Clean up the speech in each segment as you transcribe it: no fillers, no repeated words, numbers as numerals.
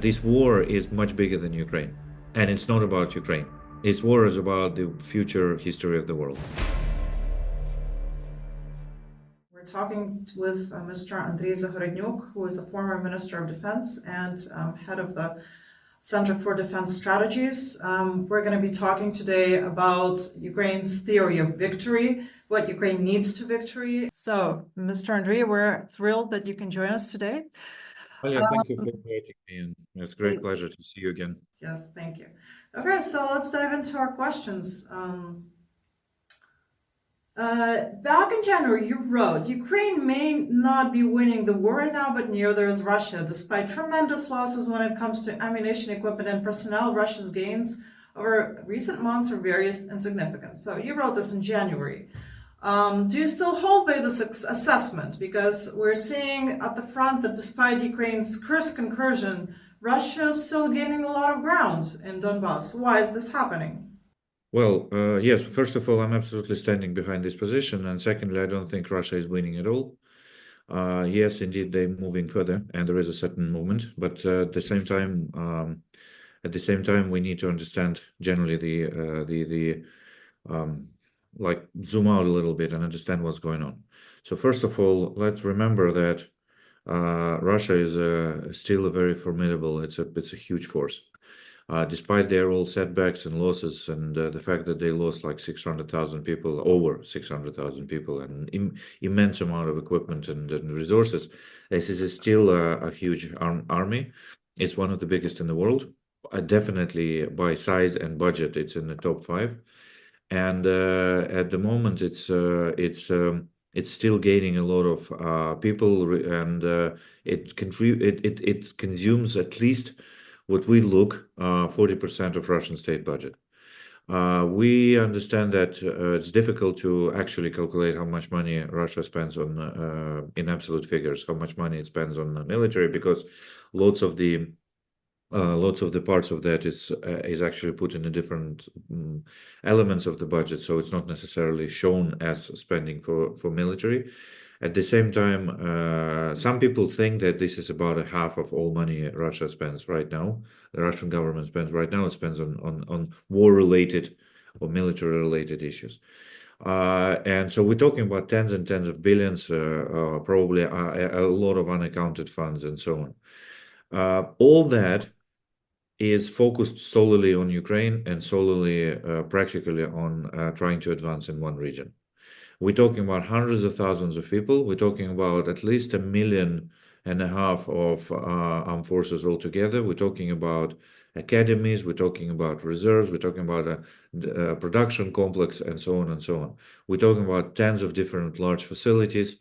This war is much bigger than Ukraine, and it's not about Ukraine. This war is about the future history of the world. We're talking with Mr. Andriy Zagorodnyuk, who is a former Minister of Defense and head of the Center for Defense Strategies. We're going to be talking today about Ukraine's theory of victory, what Ukraine needs to victory. So, Mr. Andriy, we're thrilled that you can join us today. Well, yeah, thank you for inviting me, and it's a great pleasure to see you again. Yes, thank you. Okay, so let's dive into our questions. Back in January, you wrote, Ukraine may not be winning the war right now, but neither is Russia. Despite tremendous losses when it comes to ammunition, equipment, and personnel, Russia's gains over recent months are very insignificant. So you wrote this in January. Do you still hold by this assessment? Because we're seeing at the front that despite Ukraine's Kursk incursion, Russia is still gaining a lot of ground in Donbass. Why is this happening? Well, yes, first of all, I'm absolutely standing behind this position, and secondly, I don't think Russia is winning at all. Yes, indeed, they're moving further, and there is a certain movement, but at the same time, we need to understand generally the like zoom out a little bit and understand what's going on. So first of all, let's remember that Russia is still a very formidable. It's a huge force. Despite their all setbacks and losses, and the fact that they lost like 600,000 people, over 600,000 people, and immense amount of equipment and resources, this is still a huge army. It's one of the biggest in the world. Definitely by size and budget, it's in the top 5. And at the moment, it's still gaining a lot of people, and it consumes at least what we look 40% of Russian state budget. We understand that it's difficult to actually calculate how much money Russia spends on in absolute figures, how much money it spends on the military, because lots of the parts of that is actually put in the different elements of the budget, so it's not necessarily shown as spending for military. At the same time, some people think that this is about a half of all money Russia spends right now. The Russian government spends right now. It spends on war-related or military-related issues. And so we're talking about tens and tens of billions, probably a lot of unaccounted funds and so on. All that is focused solely on Ukraine and solely practically on trying to advance in one region. We're talking about hundreds of thousands of people. We're talking about at least 1.5 million of armed forces altogether. We're talking about academies. We're talking about reserves. We're talking about a production complex and so on and so on. We're talking about tens of different large facilities.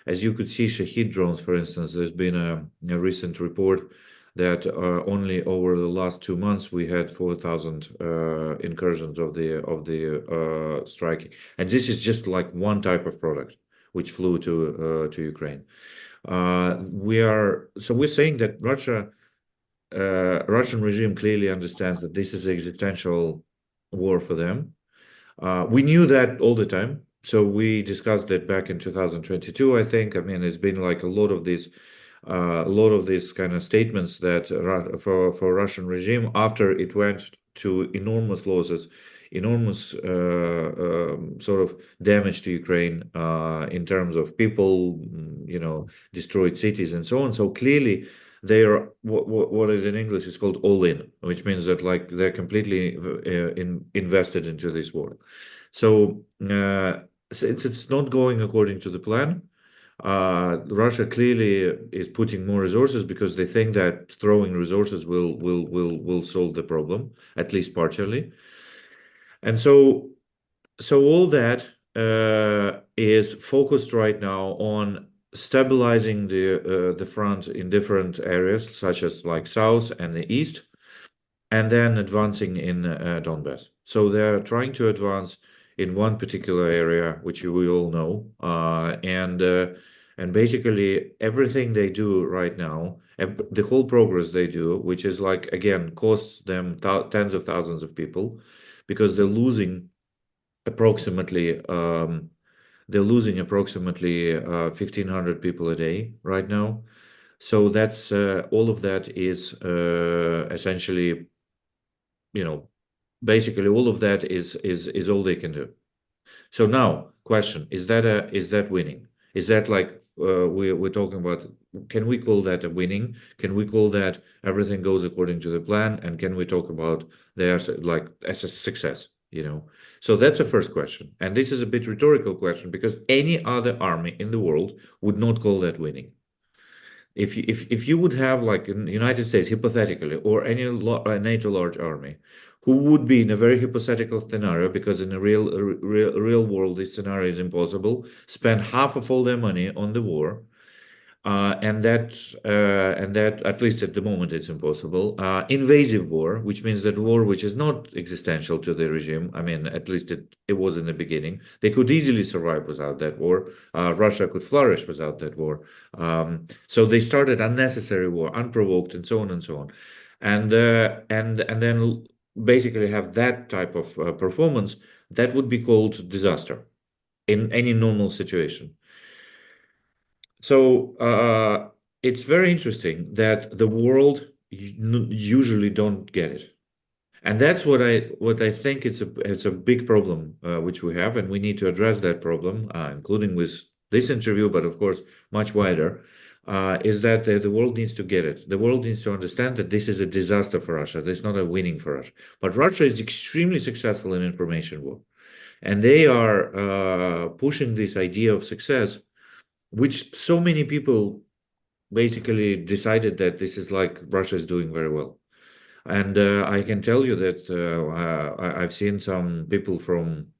As you could see, Shahid drones, for instance, there's been a recent report that only over the last 2 months we had 4,000 incursions of the striking, and this is just like one type of product which flew to Ukraine. We're saying that Russian regime clearly understands that this is an existential war for them. We knew that all the time, so we discussed that back in 2022. I think. I mean, it's been like a lot of these kind of statements that for Russian regime, after it went to enormous losses, enormous sort of damage to Ukraine in terms of people, destroyed cities and so on. So clearly they are what is in English is called all in, which means that like they're completely invested into this war. So since it's not going according to the plan, Russia clearly is putting more resources because they think that throwing resources will solve the problem, at least partially. And so all that is focused right now on stabilizing the front in different areas, such as like south and the east, and then advancing in Donbass. So they're trying to advance in one particular area, which we all know, and basically everything they do right now, the whole progress they do, which is like again costs them tens of thousands of people, because they're losing approximately 1,500 people a day right now. So that's all of that is essentially, basically all of that is all they can do. So now, question: is that winning? Is that like we're talking about? Can we call that a winning? Can we call that everything goes according to the plan? And can we talk about there's like as a success? So that's the first question, and this is a bit rhetorical question because any other army in the world would not call that winning. If you would have like in the United States, hypothetically, or any NATO large army, who would be in a very hypothetical scenario, because in a real world this scenario is impossible, spend half of all their money on the war, and that at least at the moment it's impossible. Invasive war, which means that war which is not existential to the regime. I mean, at least it was in the beginning. They could easily survive without that war. Russia could flourish without that war. So they started unnecessary war, unprovoked, and so on and so on, and then basically have that type of performance. That would be called disaster in any normal situation. So it's very interesting that the world usually don't get it, and that's what I think it's a big problem which we have, and we need to address that problem, including with this interview, but of course much wider. Is that the world needs to get it? The world needs to understand that this is a disaster for Russia. This is not a winning for Russia, but Russia is extremely successful in information war, and they are pushing this idea of success, which so many people basically decided that this is like Russia is doing very well. And I can tell you that I've seen some people from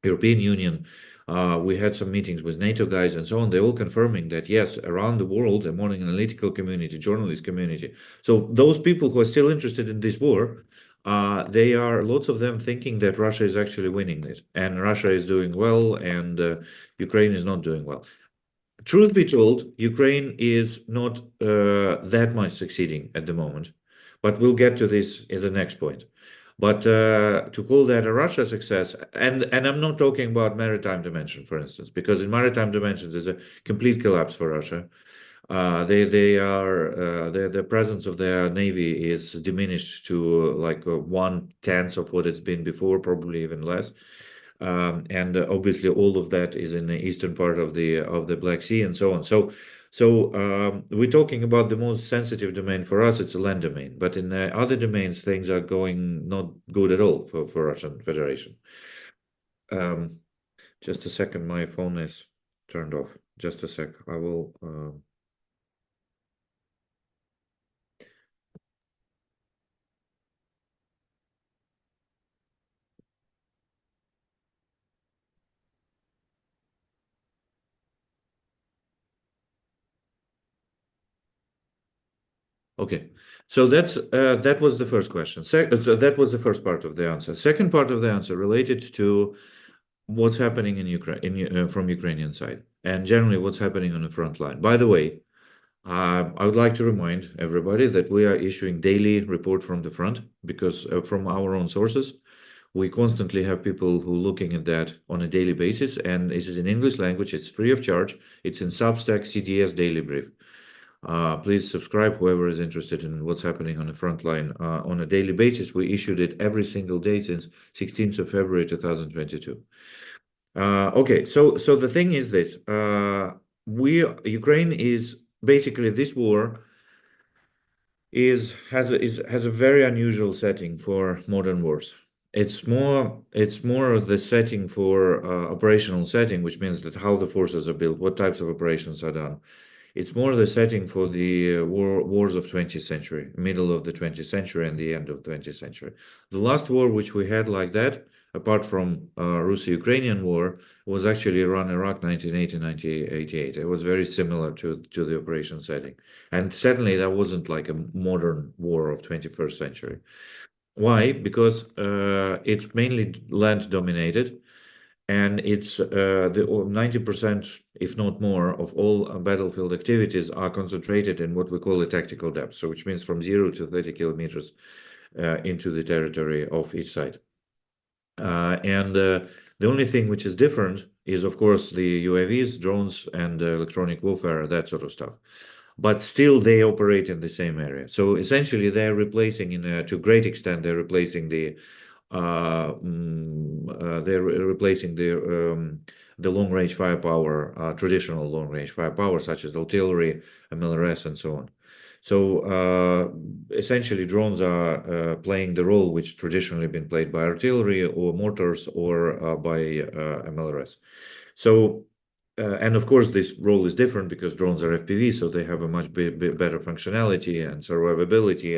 European Union. We had some meetings with NATO guys and so on. They're all confirming that yes, around the world, the modern analytical community, journalist community. So those people who are still interested in this war, they are lots of them thinking that Russia is actually winning it, and Russia is doing well, and Ukraine is not doing well. Truth be told, Ukraine is not that much succeeding at the moment, but we'll get to this in the next point. But to call that a Russia success, and I'm not talking about maritime dimension, for instance, because in maritime dimensions there's a complete collapse for Russia. The presence of their navy is diminished to like 1/10 of what it's been before, probably even less. And obviously all of that is in the eastern part of the Black Sea and so on. So we're talking about the most sensitive domain for us. It's a land domain, but in other domains things are going not good at all for Russian Federation. Just a second, my phone is turned off. Just a sec. I will. Okay, so that was the first question. So that was the first part of the answer. Second part of the answer related to what's happening in Ukraine, from Ukrainian side, and generally what's happening on the front line. By the way, I would like to remind everybody that we are issuing daily report from the front because from our own sources, we constantly have people who are looking at that on a daily basis, and this is in English language. It's free of charge. It's in Substack CDS Daily Brief. Please subscribe, whoever is interested in what's happening on the front line on a daily basis. We issued it every single day since 16th of February 2022. Okay, so the thing is this: Ukraine is basically, this war has a very unusual setting for modern wars. It's more the setting for operational setting, which means that how the forces are built, what types of operations are done. It's more the setting for the wars of 20th century, middle of the 20th century and the end of the 20th century. The last war which we had like that, apart from Russo-Ukrainian war, was actually Iran-Iraq 1980-1988. It was very similar to the operation setting. And certainly that wasn't like a modern war of 21st century. Why? Because it's mainly land dominated, and it's the 90%, if not more, of all battlefield activities are concentrated in what we call a tactical depth. So which means from 0 to 30 kilometers into the territory of each side. The only thing which is different is, of course, the UAVs, drones, and electronic warfare, that sort of stuff. but still they operate in the same area. So essentially, they're replacing, to a great extent, they're replacing the long-range firepower, traditional long-range firepower, such as artillery, MLRS, and so on. So essentially, drones are playing the role which traditionally been played by artillery or mortars or by MLRS. So, and of course, this role is different because drones are FPV, so they have a much better functionality and survivability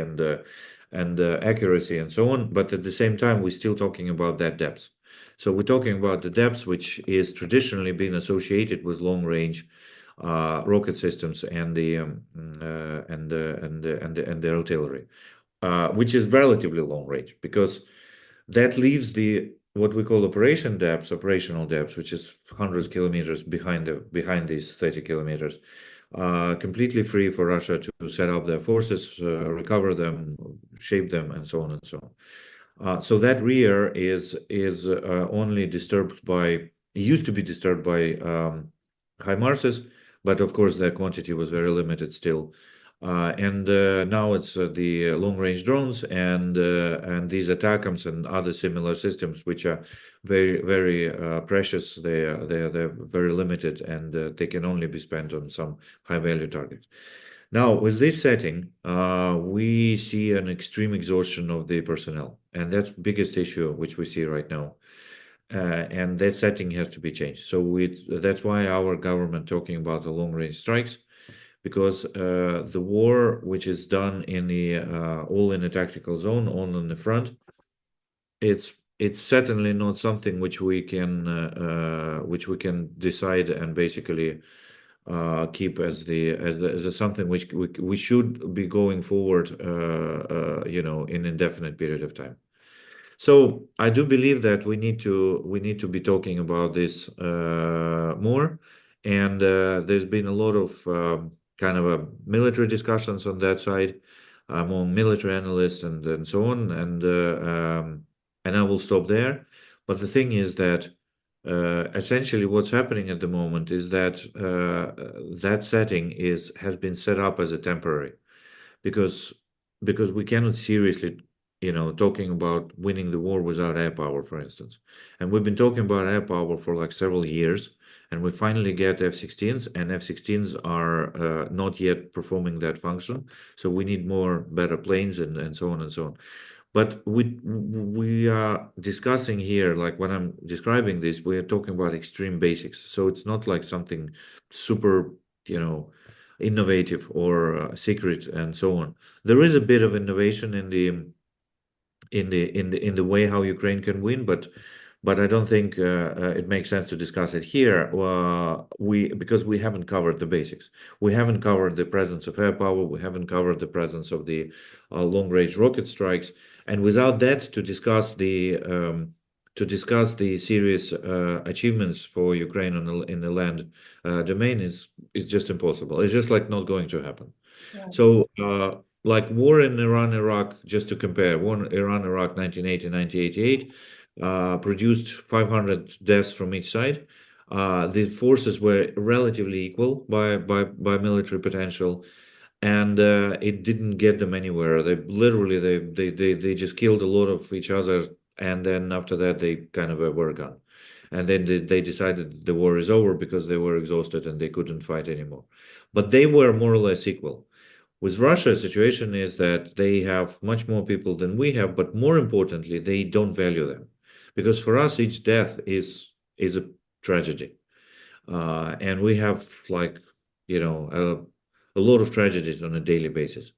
and accuracy and so on. But at the same time, we're still talking about that depth. So we're talking about the depth which is traditionally been associated with long-range rocket systems and the artillery, which is relatively long range, because that leaves the what we call operational depth, which is hundreds of kilometers behind these 30 kilometers, completely free for Russia to set up their forces, recover them, shape them, and so on and so on. So that rear is only disturbed by, used to be disturbed by HIMARSes, but of course their quantity was very limited still. And now it's the long-range drones and these ATACMS and other similar systems, which are very, very precious. They're very limited, and they can only be spent on some high-value targets. Now, with this setting, we see an extreme exhaustion of the personnel, and that's the biggest issue which we see right now. And that setting has to be changed. So that's why our government talking about the long-range strikes, because the war which is done in the all in a tactical zone, all in the front, it's certainly not something which we can decide and basically keep as something which we should be going forward, in indefinite period of time. So I do believe that we need to be talking about this more, and there's been a lot of kind of a military discussions on that side among military analysts and so on, and I will stop there. But the thing is that essentially what's happening at the moment is that that setting has been set up as a temporary, because we cannot seriously talking about winning the war without air power, for instance. And we've been talking about air power for like several years, and we finally get F-16s, and F-16s are not yet performing that function. So we need more better planes and so on and so on. But we are discussing here, like when I'm describing this, we are talking about extreme basics. So it's not like something super, innovative or secret and so on. There is a bit of innovation in the way how Ukraine can win, but I don't think it makes sense to discuss it here. Because we haven't covered the basics. We haven't covered the presence of air power. We haven't covered the presence of the long-range rocket strikes. And without that, to discuss the serious achievements for Ukraine in the land domain is just impossible. It's just like not going to happen. Yeah. So like war in Iran, Iraq, just to compare, war in Iran, Iraq, 1980, 1988, produced 500 deaths from each side. The forces were relatively equal by military potential, and it didn't get them anywhere. They literally they just killed a lot of each other, and then after that they kind of were gone. And then they decided the war is over because they were exhausted and they couldn't fight anymore. But they were more or less equal. With Russia, the situation is that they have much more people than we have, but more importantly, they don't value them. Because for us, each death is a tragedy. And we have a lot of tragedies on a daily basis.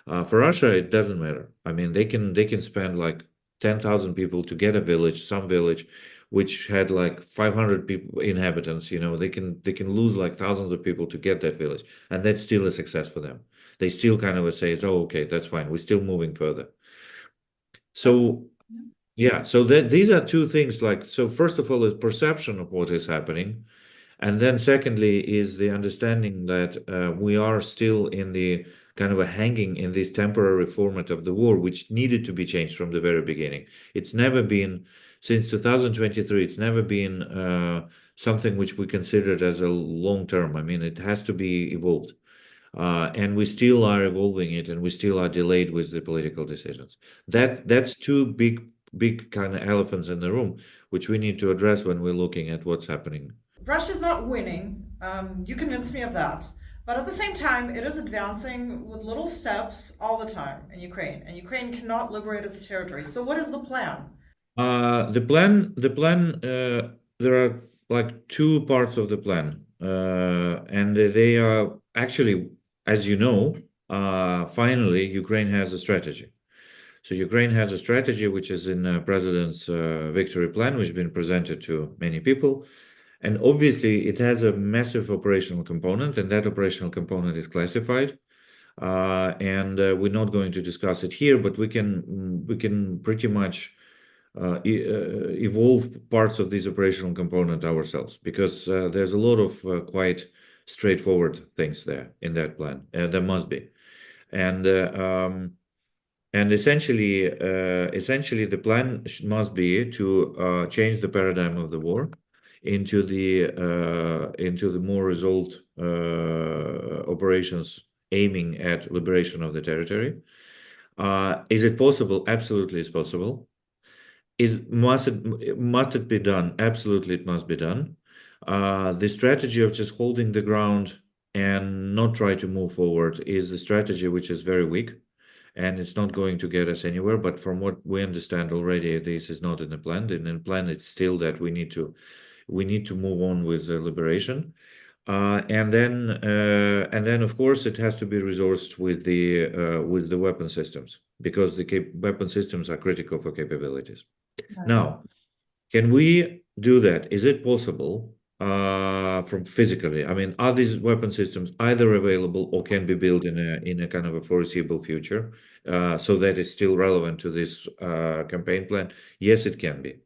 For Russia, it doesn't matter. I mean, they can spend like 10,000 people to get a village, some village, which had like 500 people inhabitants. They can lose like thousands of people to get that village, and that's still a success for them. They still kind of say, "Oh, okay, that's fine. We're still moving further." So yeah, so these are two things. Like, so first of all is perception of what is happening. And then secondly is the understanding that we are still in the kind of a hanging in this temporary format of the war, which needed to be changed from the very beginning. It's never been, since 2023, it's never been something which we considered as a long term. I mean, it has to be evolved. and we still are evolving it, and we still are delayed with the political decisions. That's two big kind of elephants in the room, which we need to address when we're looking at what's happening. Russia's not winning. You convinced me of that. But at the same time, it is advancing with little steps all the time in Ukraine, and Ukraine cannot liberate its territory. So, what is the plan? There are like two parts of the plan, and they are actually, as you know, finally, Ukraine has a strategy. So Ukraine has a strategy which is in President's victory plan, which has been presented to many people. And obviously, it has a massive operational component, and that operational component is classified. And we're not going to discuss it here, but we can pretty much evolve parts of this operational component ourselves, because there's a lot of quite straightforward things there in that plan. There must be, and essentially, the plan must be to change the paradigm of the war into the more resolved operations aiming at liberation of the territory. Is it possible? Absolutely, it's possible. Must it be done? Absolutely, it must be done. The strategy of just holding the ground and not try to move forward is a strategy which is very weak, and it's not going to get us anywhere. But from what we understand already, this is not in the plan. In the plan, it's still that we need to move on with the liberation, and then of course it has to be resourced with the weapon systems, because the weapon systems are critical for capabilities. Now, can we do that? Is it possible from physically? I mean, are these weapon systems either available or can be built in a kind of a foreseeable future, so that it's still relevant to this campaign plan? Yes, it can be.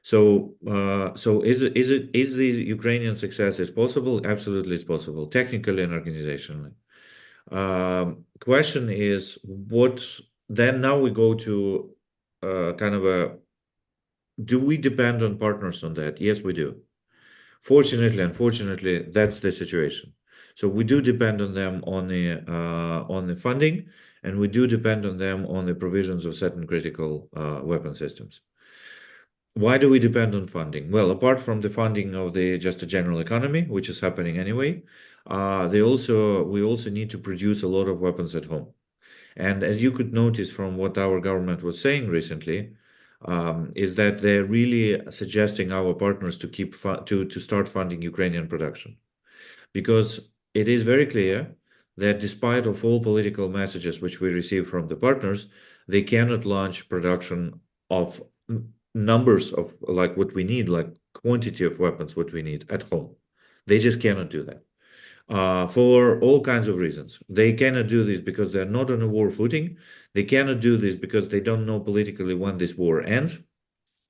So, is the Ukrainian success is possible? Absolutely, it's possible, technically and organizationally. Question is, what then? Now we go to kind of a, do we depend on partners on that? Yes, we do. Fortunately, unfortunately, that's the situation. So we do depend on them on the funding, and we do depend on them on the provisions of certain critical weapon systems. Why do we depend on funding? Well, apart from the funding of just the general economy, which is happening anyway, we also need to produce a lot of weapons at home. And as you could notice from what our government was saying recently, is that they're really suggesting our partners to start funding Ukrainian production, because it is very clear that despite of all political messages which we receive from the partners, they cannot launch production of numbers of like what we need, like quantity of weapons what we need at home. They just cannot do that. For all kinds of reasons. They cannot do this because they're not on a war footing. They cannot do this because they don't know politically when this war ends.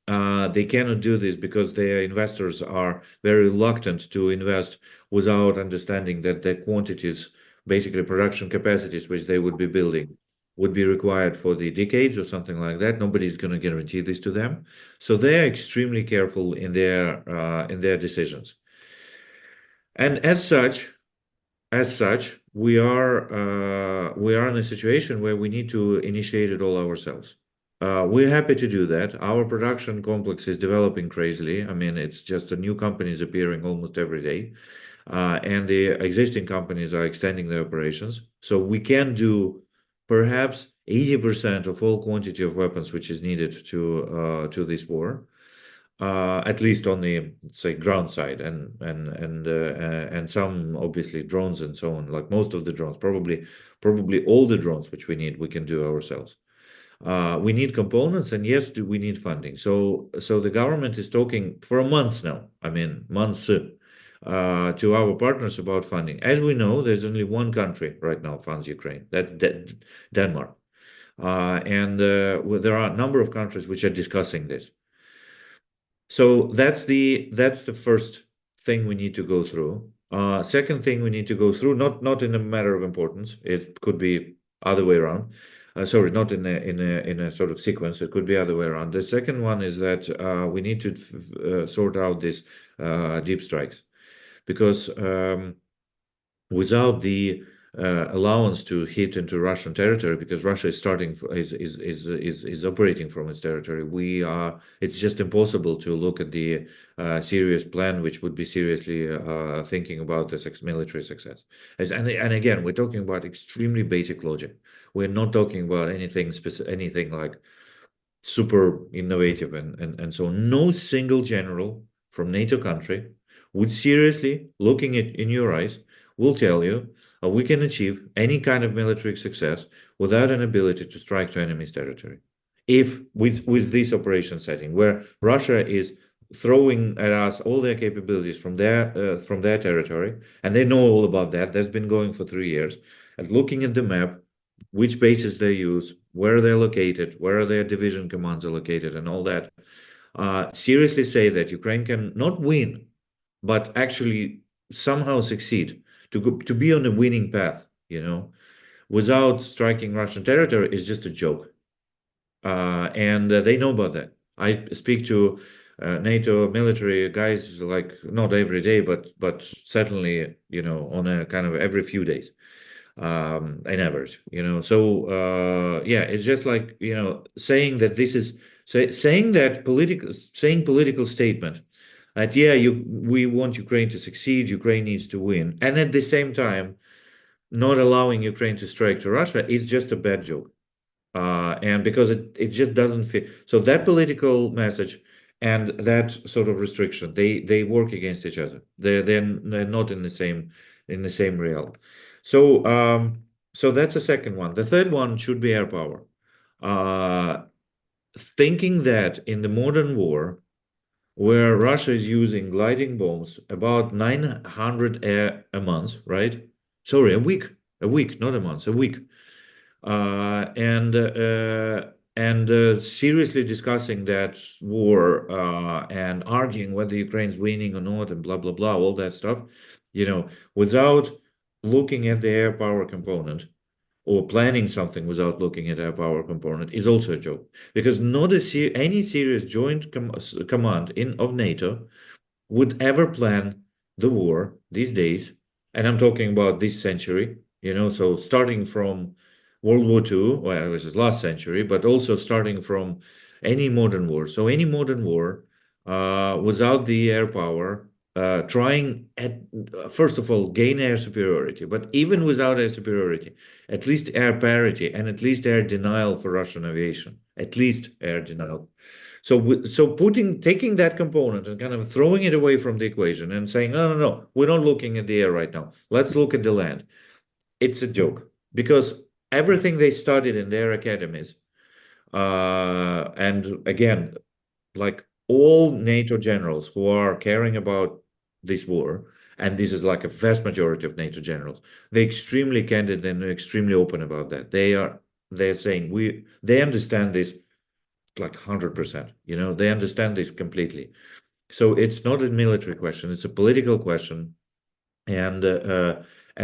They cannot do this because their investors are very reluctant to invest without understanding that the quantities, basically production capacities, which they would be building, would be required for the decades or something like that. Nobody's going to guarantee this to them. So they are extremely careful in their decisions. And as such, we are in a situation where we need to initiate it all ourselves. We're happy to do that. Our production complex is developing crazily. I mean, it's just a new companies appearing almost every day, and the existing companies are extending their operations. So we can do perhaps 80% of all quantity of weapons which is needed to this war. At least on the, say, ground side, and some obviously drones and so on. Like most of the drones, probably all the drones which we can do ourselves. We need components, and yes, we need funding. So the government is talking for months now. I mean, months to our partners about funding. As we know, there's only one country right now funds Ukraine. That's Denmark, and there are a number of countries which are discussing this. So that's the first thing we need to go through. Second thing we need to go through, not in a matter of importance. It could be other way around. Sorry, not in a sort of sequence. It could be other way around. The second one is that we need to sort out these deep strikes, because without the allowance to hit into Russian territory because Russia is is operating from its territory. It's just impossible to look at the serious plan, which would be seriously thinking about the military success. And again, we're talking about extremely basic logic. We're not talking about anything like super innovative and so on. No single general from NATO country would seriously, looking in your eyes, will tell you we can achieve any kind of military success without an ability to strike to enemy's territory. If with this operation setting, where Russia is throwing at us all their capabilities from their territory, and they know all about that. That's been going for 3 years. And looking at the map, which bases they use, where they're located, where their division commands are located, and all that. Seriously say that Ukraine can not win, but actually somehow succeed to be on a winning path, without striking Russian territory is just a joke. And they know about that. I speak to NATO military guys like not every day, but certainly, on a kind of every few days, an average, So yeah, it's just like, saying that this is saying political statement that yeah, we want Ukraine to succeed, Ukraine needs to win, and at the same time not allowing Ukraine to strike to Russia is just a bad joke. And because it just doesn't fit. So that political message and that sort of restriction, they work against each other. They're not in the same realm. So that's the second one. The third one should be air power. Thinking that in the modern war, where Russia is using gliding bombs, about 900 a month, right? Sorry, a week, not a month, a week. And seriously discussing that war and arguing whether Ukraine's winning or not, and blah blah blah, all that stuff, without looking at the air power component or planning something without looking at air power component is also a joke, because not any serious joint command of NATO would ever plan the war these days, and I'm talking about this century, so starting from World War II, well, it was last century, but also starting from any modern war. So any modern war, without the air power, trying at first of all gain air superiority, but even without air superiority, at least air parity and at least air denial for Russian aviation, at least air denial. So taking that component and kind of throwing it away from the equation and saying, no, we're not looking at the air right now. Let's look at the land. It's a joke, because everything they studied in their academies, and again, like all NATO generals who are caring about this war, and this is like a vast majority of NATO generals, they're extremely candid and extremely open about that. They're saying they understand this like 100%. They understand this completely. So it's not a military question; it's a political question, and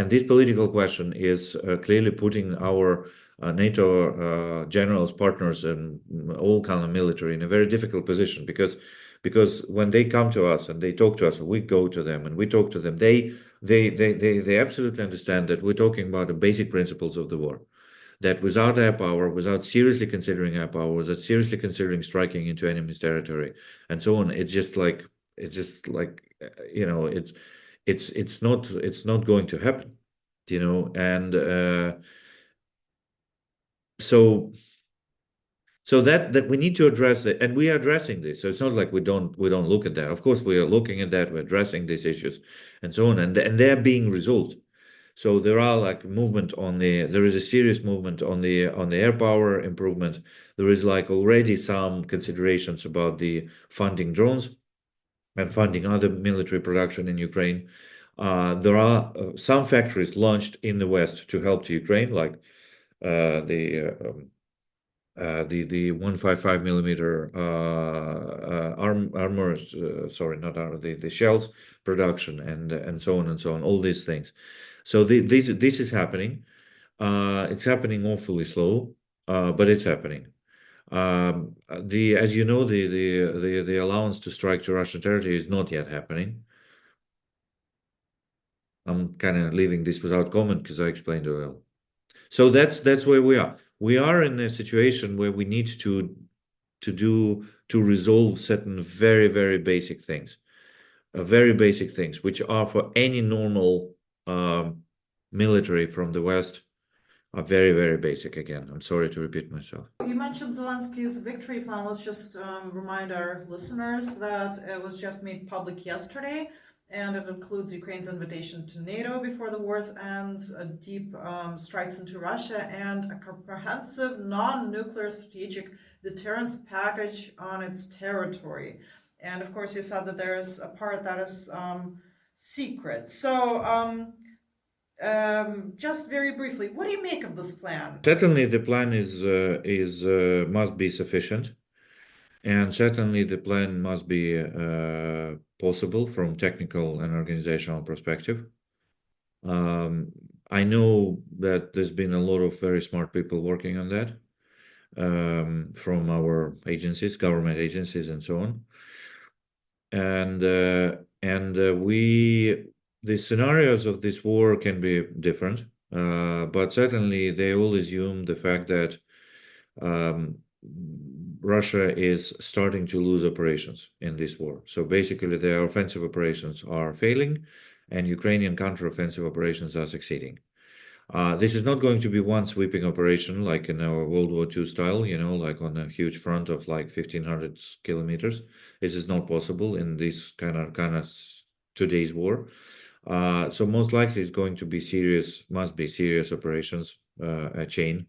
this political question is clearly putting our NATO generals, partners, and all kind of military in a very difficult position, because when they come to us and they talk to us, we go to them and we talk to them, they absolutely understand that we're talking about the basic principles of the war. That without air power, without seriously considering air power, without seriously considering striking into enemy's territory, and so on, it's not going to happen, and so that we need to address that, and we are addressing this. So it's not like we don't look at that. Of course, we are looking at that. We're addressing these issues, and so on, and they're being resolved. So there are like there is a serious movement on the air power improvement. There is like already some considerations about the funding drones and funding other military production in Ukraine. There are some factories launched in the West to help to Ukraine, like the 155 millimeter armor, sorry, not armor, the shells production, and so on and so on, all these things. So this is happening. It's happening awfully slow, but it's happening. As you know, the allowance to strike to Russian territory is not yet happening. I'm kind of leaving this without comment because I explained it well. So that's where we are. We are in a situation where we need to resolve certain very basic things, very basic things, which are for any normal military from the West are very basic. Again, I'm sorry to repeat myself. You mentioned Zelensky's victory plan. Let's just remind our listeners that it was just made public yesterday, and it includes Ukraine's invitation to NATO before the war's end, deep strikes into Russia, and a comprehensive non-nuclear strategic deterrence package on its territory. And of course, you said that there is a part that is secret. So just very briefly, what do you make of this plan? Certainly, the plan is must be sufficient, and certainly the plan must be possible from technical and organizational perspective. I know that there's been a lot of very smart people working on that from our agencies, government agencies, and so on. The scenarios of this war can be different, but certainly they all assume the fact that Russia is starting to lose operations in this war. So basically, their offensive operations are failing, and Ukrainian counteroffensive operations are succeeding. This is not going to be one sweeping operation like in our World War II style, like on a huge front of like 1,500 kilometers. This is not possible in this kind of today's war. So most likely it's going to be must be serious operations, a chain,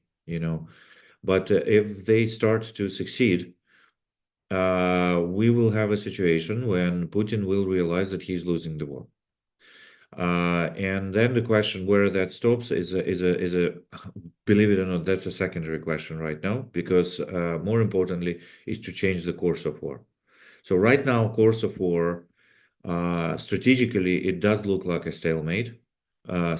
But if they start to succeed, we will have a situation when Putin will realize that he's losing the war. And then the question where that stops is a believe it or not, that's a secondary question right now, because more importantly is to change the course of war. So right now, course of war, strategically, it does look like a stalemate.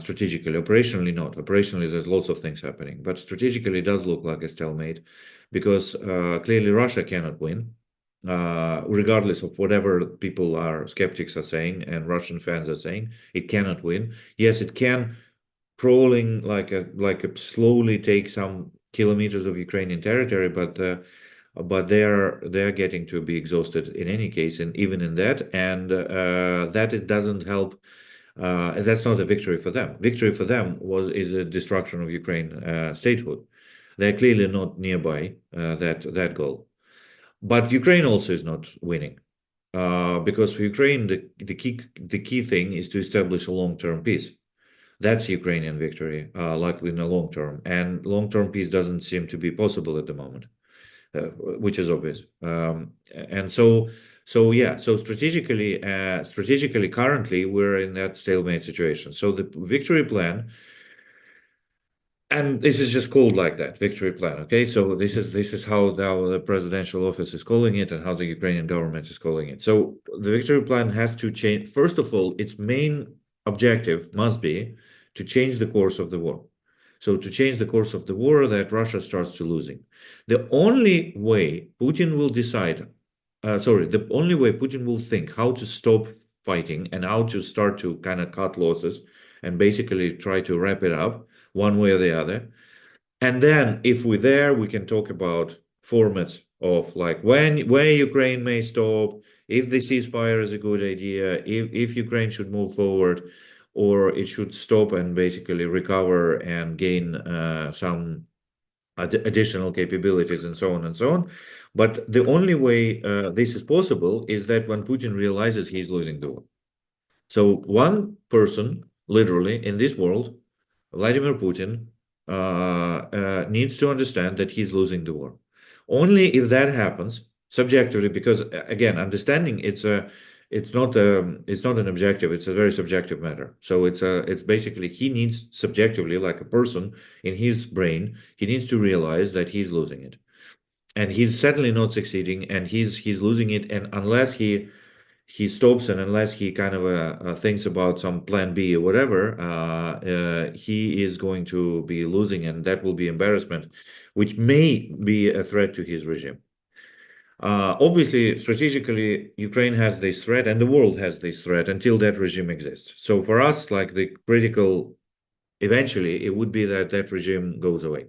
Strategically, operationally not. Operationally, there's lots of things happening, but strategically, it does look like a stalemate because clearly Russia cannot win. Regardless of whatever skeptics are saying and Russian fans are saying, it cannot win. Yes, it can crawling like a slowly take some kilometers of Ukrainian territory, but they're getting to be exhausted in any case, and even in that, and that it doesn't help. That's not a victory for them. Victory for them is a destruction of Ukraine statehood. They're clearly not nearby that goal. But Ukraine also is not winning, because for Ukraine, the key thing is to establish a long-term peace. That's Ukrainian victory, likely in the long term. And long-term peace doesn't seem to be possible at the moment, which is obvious. So strategically, currently we're in that stalemate situation. So the victory plan. And this is just called like that, victory plan. Okay, so this is how the presidential office is calling it, and how the Ukrainian government is calling it. So the victory plan has to change. First of all, its main objective must be to change the course of the war. So to change the course of the war that Russia starts to losing. The only way Putin will decide, the only way Putin will think how to stop fighting and how to start to kind of cut losses and basically try to wrap it up one way or the other. And then if we're there, we can talk about formats of like where Ukraine may stop, if the ceasefire is a good idea, if Ukraine should move forward, or it should stop and basically recover and gain some additional capabilities and so on and so on. But the only way this is possible is that when Putin realizes he's losing the war. So one person, literally, in this world, Vladimir Putin, needs to understand that he's losing the war. Only if that happens, subjectively, because again, understanding it's not an objective, it's a very subjective matter. So it's basically he needs subjectively, like a person in his brain, he needs to realize that he's losing it, and he's certainly not succeeding, and he's losing it, and unless he stops and unless he kind of thinks about some plan B or whatever, he is going to be losing, and that will be embarrassment, which may be a threat to his regime. Obviously, strategically, Ukraine has this threat and the world has this threat until that regime exists. So for us, like the critical, eventually, it would be that that regime goes away.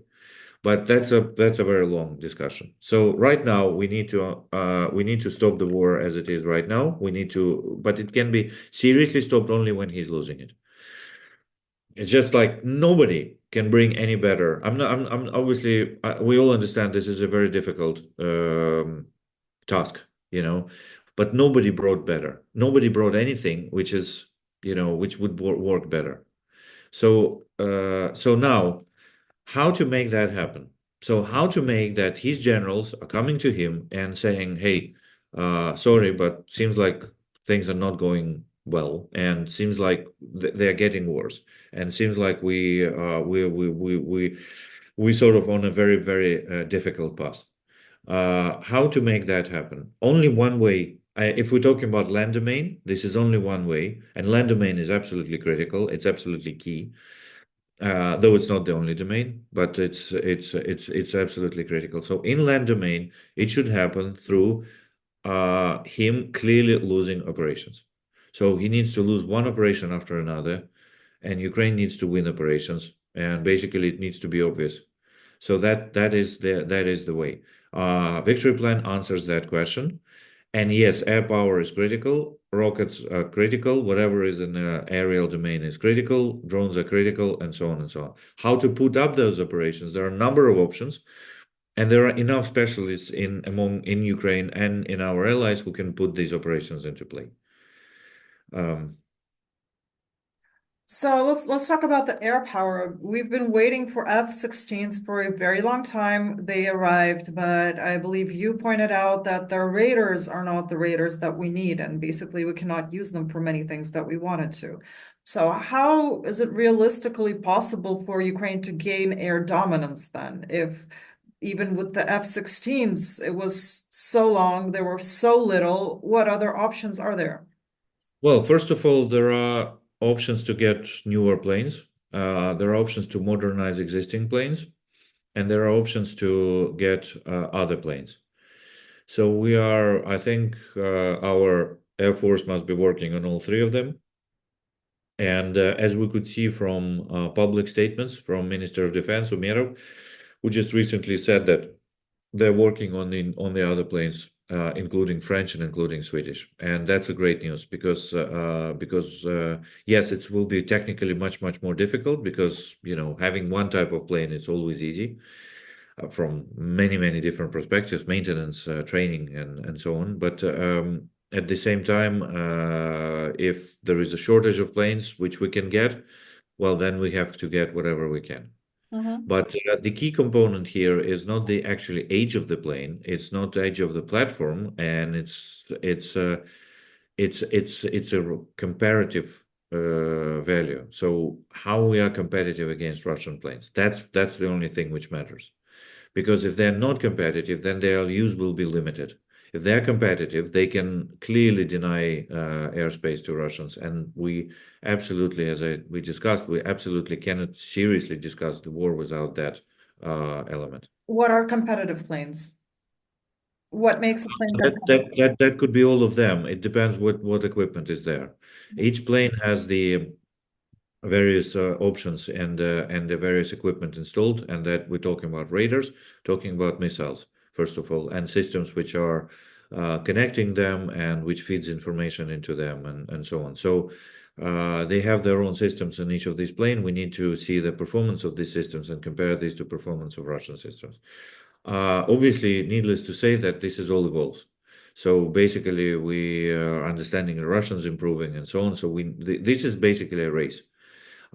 But that's a very long discussion. So right now we need to stop the war as it is right now. We need to, but it can be seriously stopped only when he's losing it. It's just like nobody can bring any better. I'm not. I'm obviously. We all understand this is a very difficult task, but nobody brought better. Nobody brought anything which is, which would work better. So now, how to make that happen? So how to make that his generals are coming to him and saying, "Hey, sorry, but seems like things are not going well, and seems like they're getting worse, and seems like we sort of on a very very difficult path." How to make that happen? Only one way. If we're talking about land domain, this is only one way, and land domain is absolutely critical. It's absolutely key, though it's not the only domain, but it's absolutely critical. So in land domain, it should happen through him clearly losing operations. So he needs to lose one operation after another, and Ukraine needs to win operations, and basically it needs to be obvious. So that is the way. Victory plan answers that question. And yes, air power is critical, rockets are critical, whatever is in the aerial domain is critical, drones are critical, and so on and so on. How to put up those operations? There are a number of options, and there are enough specialists in Ukraine and in our allies who can put these operations into play. So let's talk about the air power. We've been waiting for F-16s for a very long time. They arrived, but I believe you pointed out that the Raiders are not the Raiders that we need, and basically we cannot use them for many things that we wanted to. So how is it realistically possible for Ukraine to gain air dominance then? If even with the F-16s, it was so long, there were so little, what other options are there? Well, first of all, there are options to get newer planes. There are options to modernize existing planes, and there are options to get other planes. So I think, our Air Force must be working on all three of them. And as we could see from public statements from Minister of Defense Umerov, who just recently said that they're working on the other planes, including French and including Swedish, and that's a great news because yes, it will be technically much more difficult because having one type of plane is always easy from many different perspectives, maintenance, training, and so on. But at the same time, if there is a shortage of planes which we can get, well, then we have to get whatever we can. But the key component here is not the actually age of the plane. It's not the age of the platform, and it's a comparative value. So how we are competitive against Russian planes. That's the only thing which matters. Because if they're not competitive, then their use will be limited. If they're competitive, they can clearly deny airspace to Russians, and we absolutely, we discussed, we absolutely cannot seriously discuss the war without that element. What are competitive planes? What makes a plane That, competitive? that that that could be all of them. It depends what equipment is there. Each plane has the various options and the various equipment installed, and that we're talking about radars, talking about missiles first of all, and systems which are connecting them and which feeds information into them and so on. So they have their own systems in each of these planes. We need to see the performance of these systems and compare these to performance of Russian systems. Obviously, needless to say that this is all evolves. So basically, we are understanding the Russians improving and so on. So this is basically a race.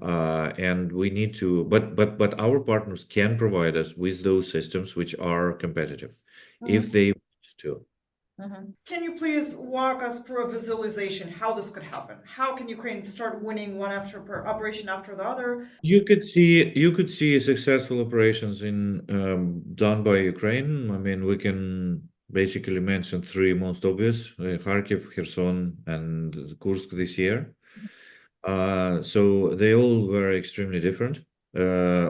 And we need to, but our partners can provide us with those systems which are competitive if they want to. Can you please walk us through a visualization how this could happen? How can Ukraine start winning one operation after the other? You could see successful operations done by Ukraine. I mean, we can basically mention three most obvious: Kharkiv, Kherson, and Kursk this year. So they all were extremely different.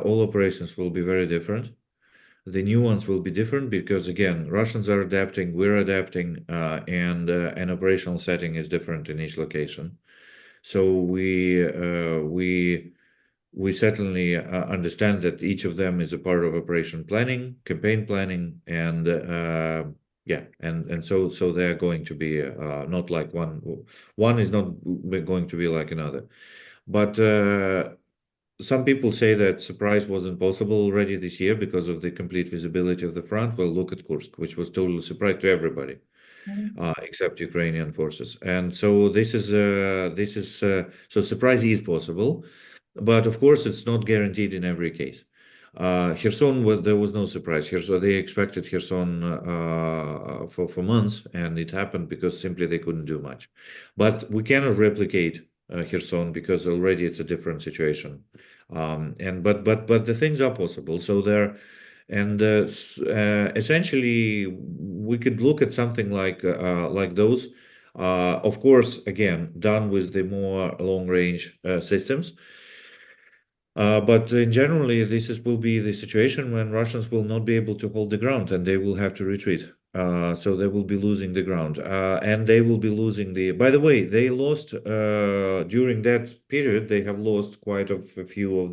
All operations will be very different. The new ones will be different because again, Russians are adapting, we're adapting, and an operational setting is different in each location. So we certainly understand that each of them is a part of operation planning, campaign planning, and yeah, and so they're going to be not like one is not going to be like another. But some people say that surprise wasn't possible already this year because of the complete visibility of the front. Well, look at Kursk, which was totally surprise to everybody, except Ukrainian forces. And so so surprise is possible, but of course it's not guaranteed in every case. Kherson, there was no surprise. Kherson, they expected Kherson for months, and it happened because simply they couldn't do much. But we cannot replicate Kherson because already it's a different situation. But the things are possible. So there, and essentially we could look at something like those. Of course, again, done with the more long range systems. But in generally, will be the situation when Russians will not be able to hold the ground and they will have to retreat. So they will be losing the ground, and they will be losing the. By the way, they lost during that period. They have lost quite a few of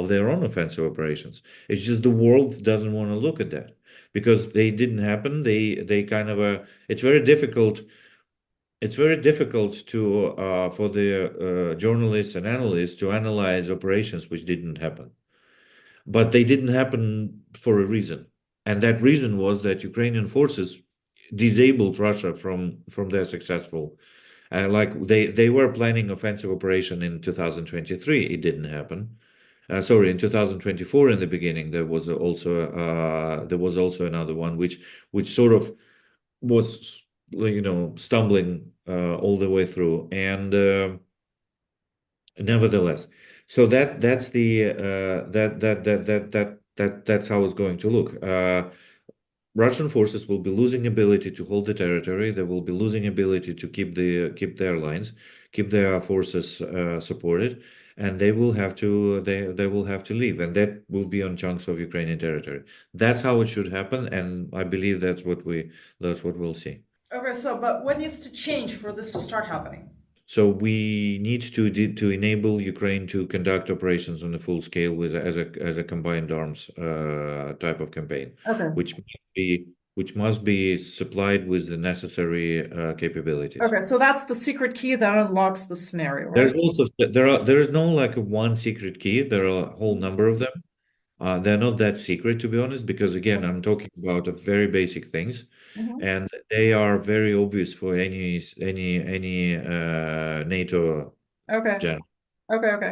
their own offensive operations. It's just the world doesn't want to look at that because they didn't happen. They kind of it's very difficult. It's very difficult to for the journalists and analysts to analyze operations which didn't happen, but they didn't happen for a reason, and that reason was that Ukrainian forces disabled Russia from their successful. Like they were planning offensive operation in 2023, it didn't happen. Sorry, in 2024, in the beginning, there was also another one which sort of was stumbling all the way through, and nevertheless, so that's how it's going to look. Russian forces will be losing ability to hold the territory. They will be losing ability to keep their lines, keep their forces supported, and they will have to leave, and that will be on chunks of Ukrainian territory. That's how it should happen, and I believe that's what we'll see. Okay, so but what needs to change for this to start happening? So we need to enable Ukraine to conduct operations on a full scale as a combined arms type of campaign, Okay. which must be supplied with the necessary capabilities. Okay, so that's the secret key that unlocks the scenario, right? There is no like one secret key. There are a whole number of them. They're not that secret, to be honest, because again, I'm talking about very basic things, and they are very obvious for any NATO Okay. general. Okay.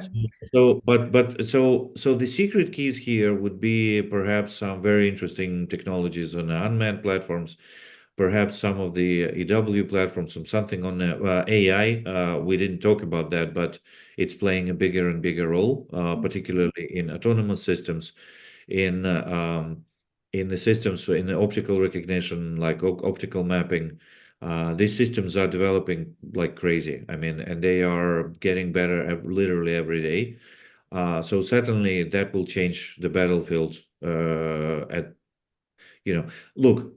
So the secret keys here would be perhaps some very interesting technologies on unmanned platforms, perhaps some of the EW platforms, something on AI. We didn't talk about that, but it's playing a bigger and bigger role, particularly in autonomous systems, in the systems in the optical recognition, like optical mapping. These systems are developing like crazy. I mean, and they are getting better literally every day. So certainly that will change the battlefield. Look,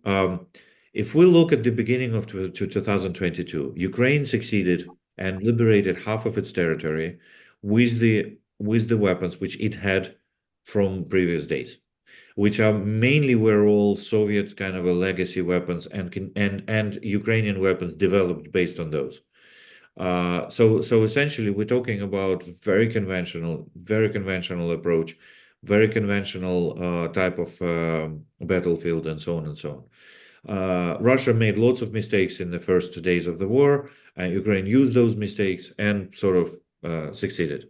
if we look at the beginning of 2022, Ukraine succeeded and liberated half of its territory with the weapons which it had from previous days, which are mainly were all Soviet kind of a legacy weapons and Ukrainian weapons developed based on those. So essentially, we're talking about very conventional approach, very conventional type of battlefield, and so on and so on. Russia made lots of mistakes in the first days of the war, and Ukraine used those mistakes and sort of succeeded.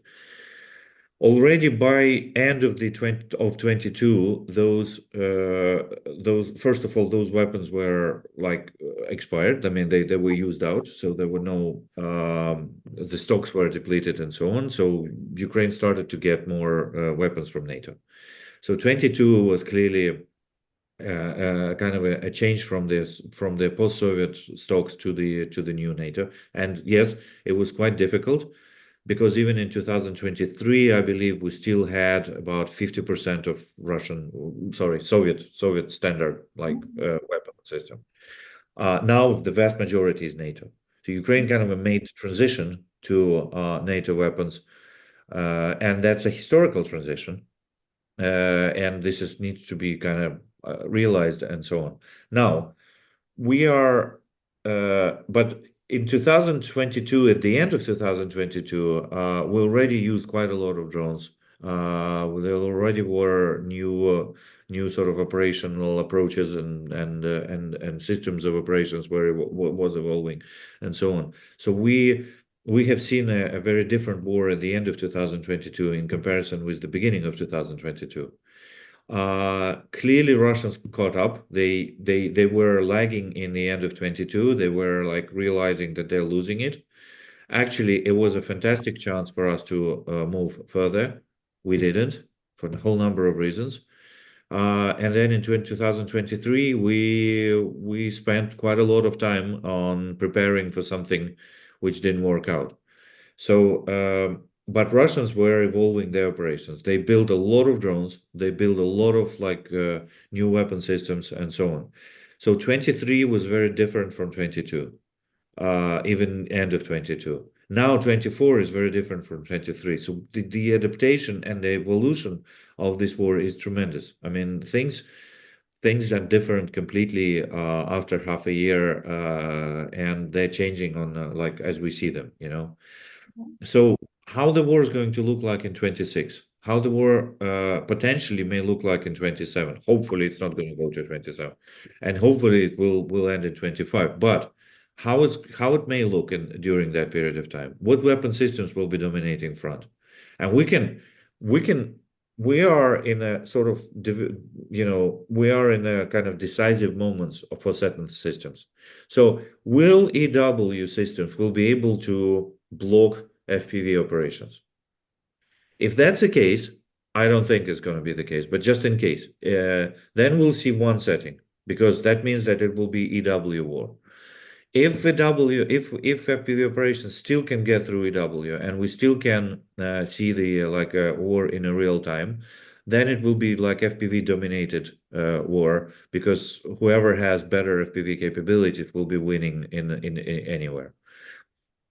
Already by end of 22, those first of all, those weapons were like expired. I mean, they were used out, so there were no the stocks were depleted and so on. So Ukraine started to get more weapons from NATO. So 22 was clearly kind of a change from the post-Soviet stocks to the new NATO. And yes, it was quite difficult. because even in 2023, I believe we still had about 50% of Soviet standard like weapon system. Now the vast majority is NATO. So Ukraine kind of made transition to NATO weapons, and that's a historical transition. And this needs to be kind of realized and so on. Now, we are, but in 2022, at the end of 2022, we already used quite a lot of drones. There already were new sort of operational approaches and systems of operations where it was evolving and so on. So we have seen a very different war at the end of 2022 in comparison with the beginning of 2022. Clearly Russians caught up. They were lagging in the end of 22. They were like realizing that they're losing it. Actually, it was a fantastic chance for us to move further. We didn't for a whole number of reasons. And then in 2023, we spent quite a lot of time on preparing for something which didn't work out. So, but Russians were evolving their operations. They built a lot of drones. They built a lot of like new weapon systems and so on. So 23 was very different from 22, even end of 22. Now 24 is very different from 23. So the adaptation and the evolution of this war is tremendous. I mean, things are different completely after half a year, and they're changing on like as we see them, you know. So how the war is going to look like in 26, how the war potentially may look like in 27. Hopefully it's not going to go to 27, and hopefully it will end in 25. But how it may look during that period of time, what weapon systems will be dominating front, and we are in a sort of we are in a kind of decisive moments for certain systems. So will EW systems will be able to block FPV operations? If that's the case, I don't think it's going to be the case, but just in case, then we'll see one setting, because that means that it will be EW war. If FPV operations still can get through EW and we still can see the like war in a real time, then it will be like FPV dominated war, because whoever has better FPV capabilities will be winning in anywhere.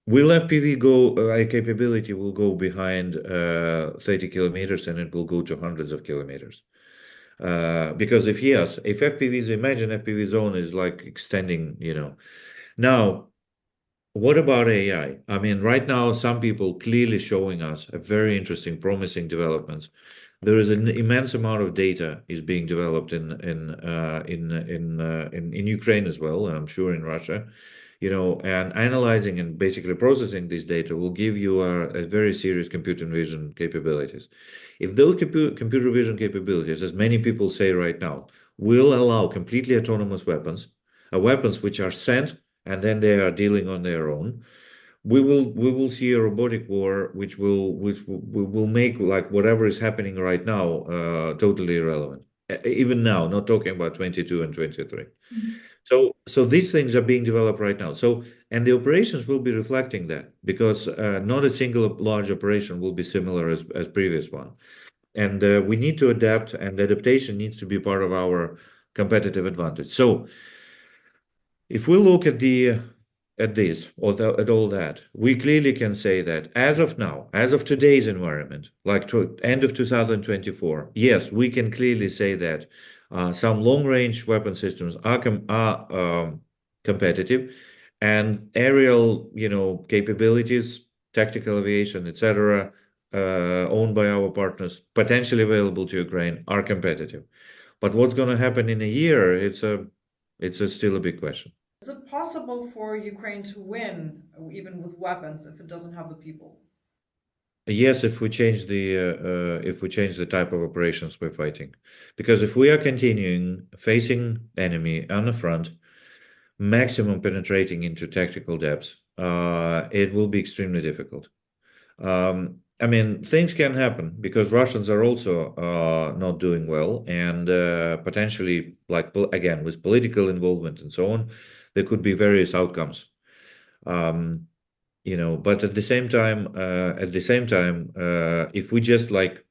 Will FPV capability will go behind 30 kilometers, and it will go to hundreds of kilometers. Because if FPVs, imagine FPV zone is like extending, Now, what about AI? I mean, right now, some people clearly showing us a very interesting, promising developments. There is an immense amount of data is being developed in Ukraine as well, and I'm sure in Russia, and analyzing and basically processing this data will give you a very serious computer vision capabilities. If those computer vision capabilities, as many people say right now, will allow completely autonomous weapons which are sent and then they are dealing on their own, we will see a robotic war which will make like whatever is happening right now totally irrelevant. Even now, not talking about 22 and 23. So these things are being developed right now. And the operations will be reflecting that, because not a single large operation will be similar as previous one. And we need to adapt, and adaptation needs to be part of our competitive advantage. So if we look at this or at all that, we clearly can say that as of now, as of today's environment, like to end of 2024, yes, we can clearly say that some long-range weapon systems are competitive, and aerial, capabilities, tactical aviation, etc., owned by our partners, potentially available to Ukraine, are competitive. But what's going to happen in a year? It's still a big question. Is it possible for Ukraine to win, even with weapons, if it doesn't have the people? Yes, if we change the type of operations we're fighting, because if we are continuing facing enemy on the front, maximum penetrating into tactical depths, it will be extremely difficult. I mean, things can happen because Russians are also not doing well, and potentially, like again, with political involvement and so on, there could be various outcomes. but at the same time, if we just like,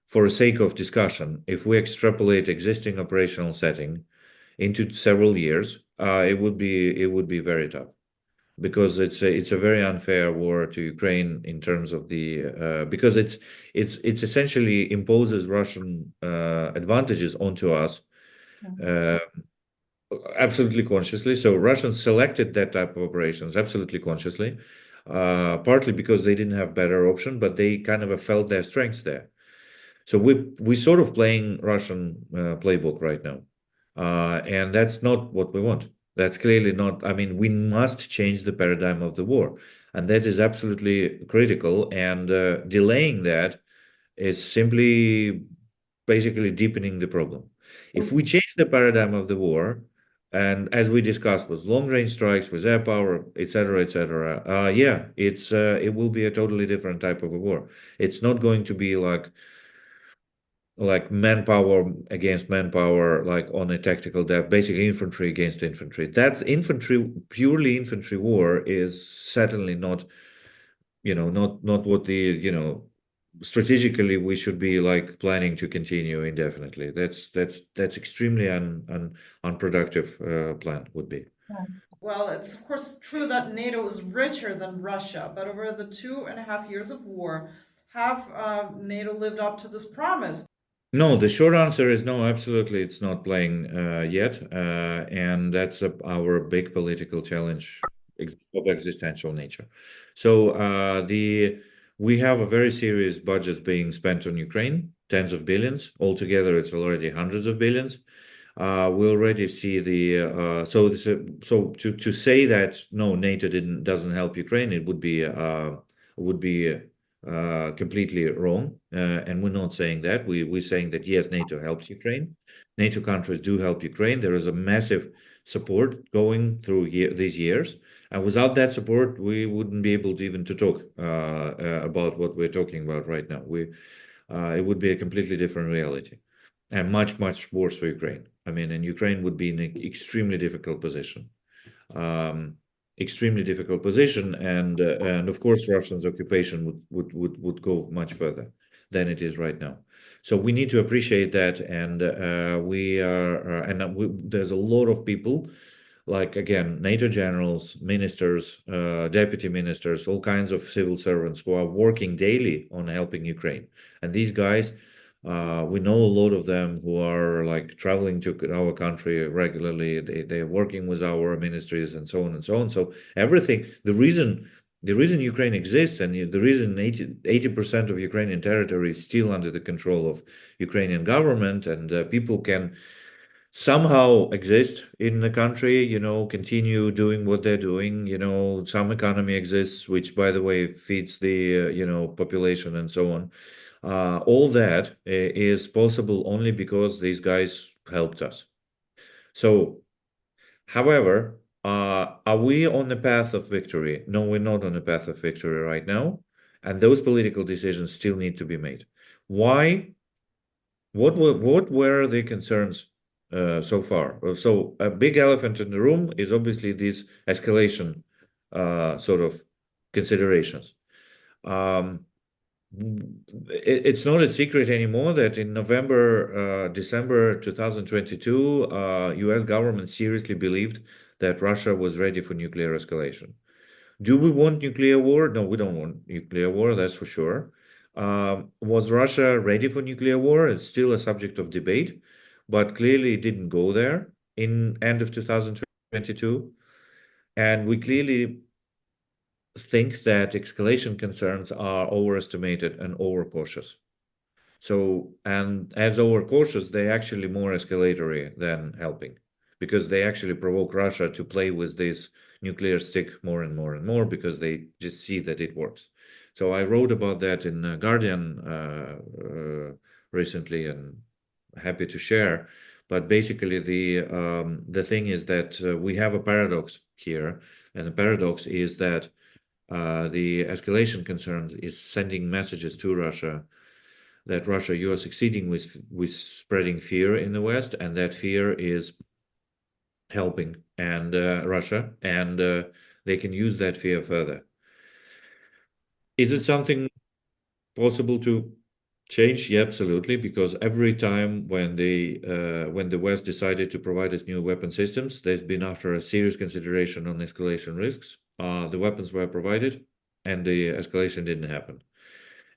for the sake of discussion, if we extrapolate existing operational setting into several years, it would be very tough because it's a very unfair war to Ukraine in terms of the because it's essentially imposes Russian advantages onto us uh, absolutely consciously. So Russians selected that type of operations absolutely consciously, partly because they didn't have better option, but they kind of felt their strengths there. So we sort of playing Russian playbook right now, and that's not what we want. That's clearly not. I mean, we must change the paradigm of the war, and that is absolutely critical. And delaying that is simply basically deepening the problem. If we change the paradigm of the war, and as we discussed, with long-range strikes, with air power, etc., yeah, it will be a totally different type of a war. It's not going to be like manpower against manpower, like on a tactical depth, basically infantry against infantry. That's infantry, purely infantry war is certainly not what strategically we should be like planning to continue indefinitely. That's extremely unproductive plan would be. Well, it's of course true that NATO is richer than Russia, but over the 2.5 years of war, have NATO lived up to this promise? No, the short answer is no, absolutely, it's not playing yet, and that's our big political challenge of existential nature. So we have a very serious budget being spent on Ukraine, tens of billions. Altogether, it's already hundreds of billions. We already see the so to say that no, NATO doesn't help Ukraine, it would be completely wrong. And we're not saying that. We're saying that yes, NATO helps Ukraine. NATO countries do help Ukraine. There is a massive support going through these years, and without that support, we wouldn't be able to even to talk about what we're talking about right now. It would be a completely different reality, and much much worse for Ukraine. I mean, and Ukraine would be in an extremely difficult position. Um, Extremely difficult position, and of course Russia's occupation would go much further than it is right now. So we need to appreciate that, and there's a lot of people, like again NATO generals, ministers, deputy ministers, all kinds of civil servants who are working daily on helping Ukraine, and these guys. We know a lot of them who are like traveling to our country regularly. They're working with our ministries and so on and so on. So everything, the reason Ukraine exists, and the reason 80% of Ukrainian territory is still under the control of Ukrainian government, and people can somehow exist in the country, continue doing what they're doing. Some economy exists, which, by the way, feeds the, population and so on. All that is possible only because these guys helped us. So, however, are we on the path of victory? No, we're not on the path of victory right now. And those political decisions still need to be made. Why? What were the concerns so far? So a big elephant in the room is obviously these escalation sort of considerations. Um, it's not a secret anymore that in December 2022, U.S. government seriously believed that Russia was ready for nuclear escalation. Do we want nuclear war? No, we don't want nuclear war, that's for sure. Was Russia ready for nuclear war? It's still a subject of debate, but clearly it didn't go there in end of 2022. And we clearly think that escalation concerns are overestimated and overcautious. So, and as overcautious, they actually more escalatory than helping, because they actually provoke Russia to play with this nuclear stick more and more and more because they just see that it works. So I wrote about that in Guardian recently, and happy to share. But basically, the thing is that we have a paradox here, and the paradox is that the escalation concerns is sending messages to Russia that Russia, you are succeeding with spreading fear in the West, and that fear is helping and Russia, and they can use that fear further. Is it something possible to change? Yeah, absolutely. Because every time when the West decided to provide us new weapon systems, there's been after a serious consideration on escalation risks. The weapons were provided, and the escalation didn't happen.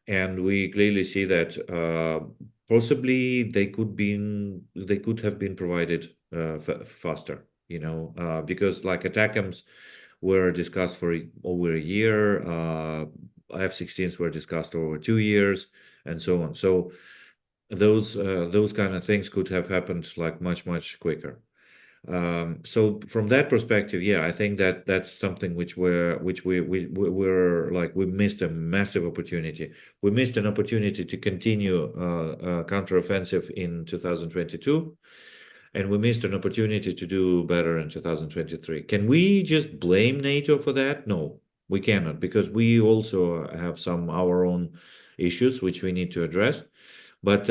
And we clearly see that possibly they could have been provided faster. Because like ATACMS were discussed for over a year. F-16s were discussed over 2 years, and so on. So those kind of things could have happened like much quicker. So from that perspective, yeah, I think that that's something which we were like we missed a massive opportunity. We missed an opportunity to continue counteroffensive in 2022, and we missed an opportunity to do better in 2023. Can we just blame NATO for that? No, we cannot, because we also have some our own issues which we need to address. But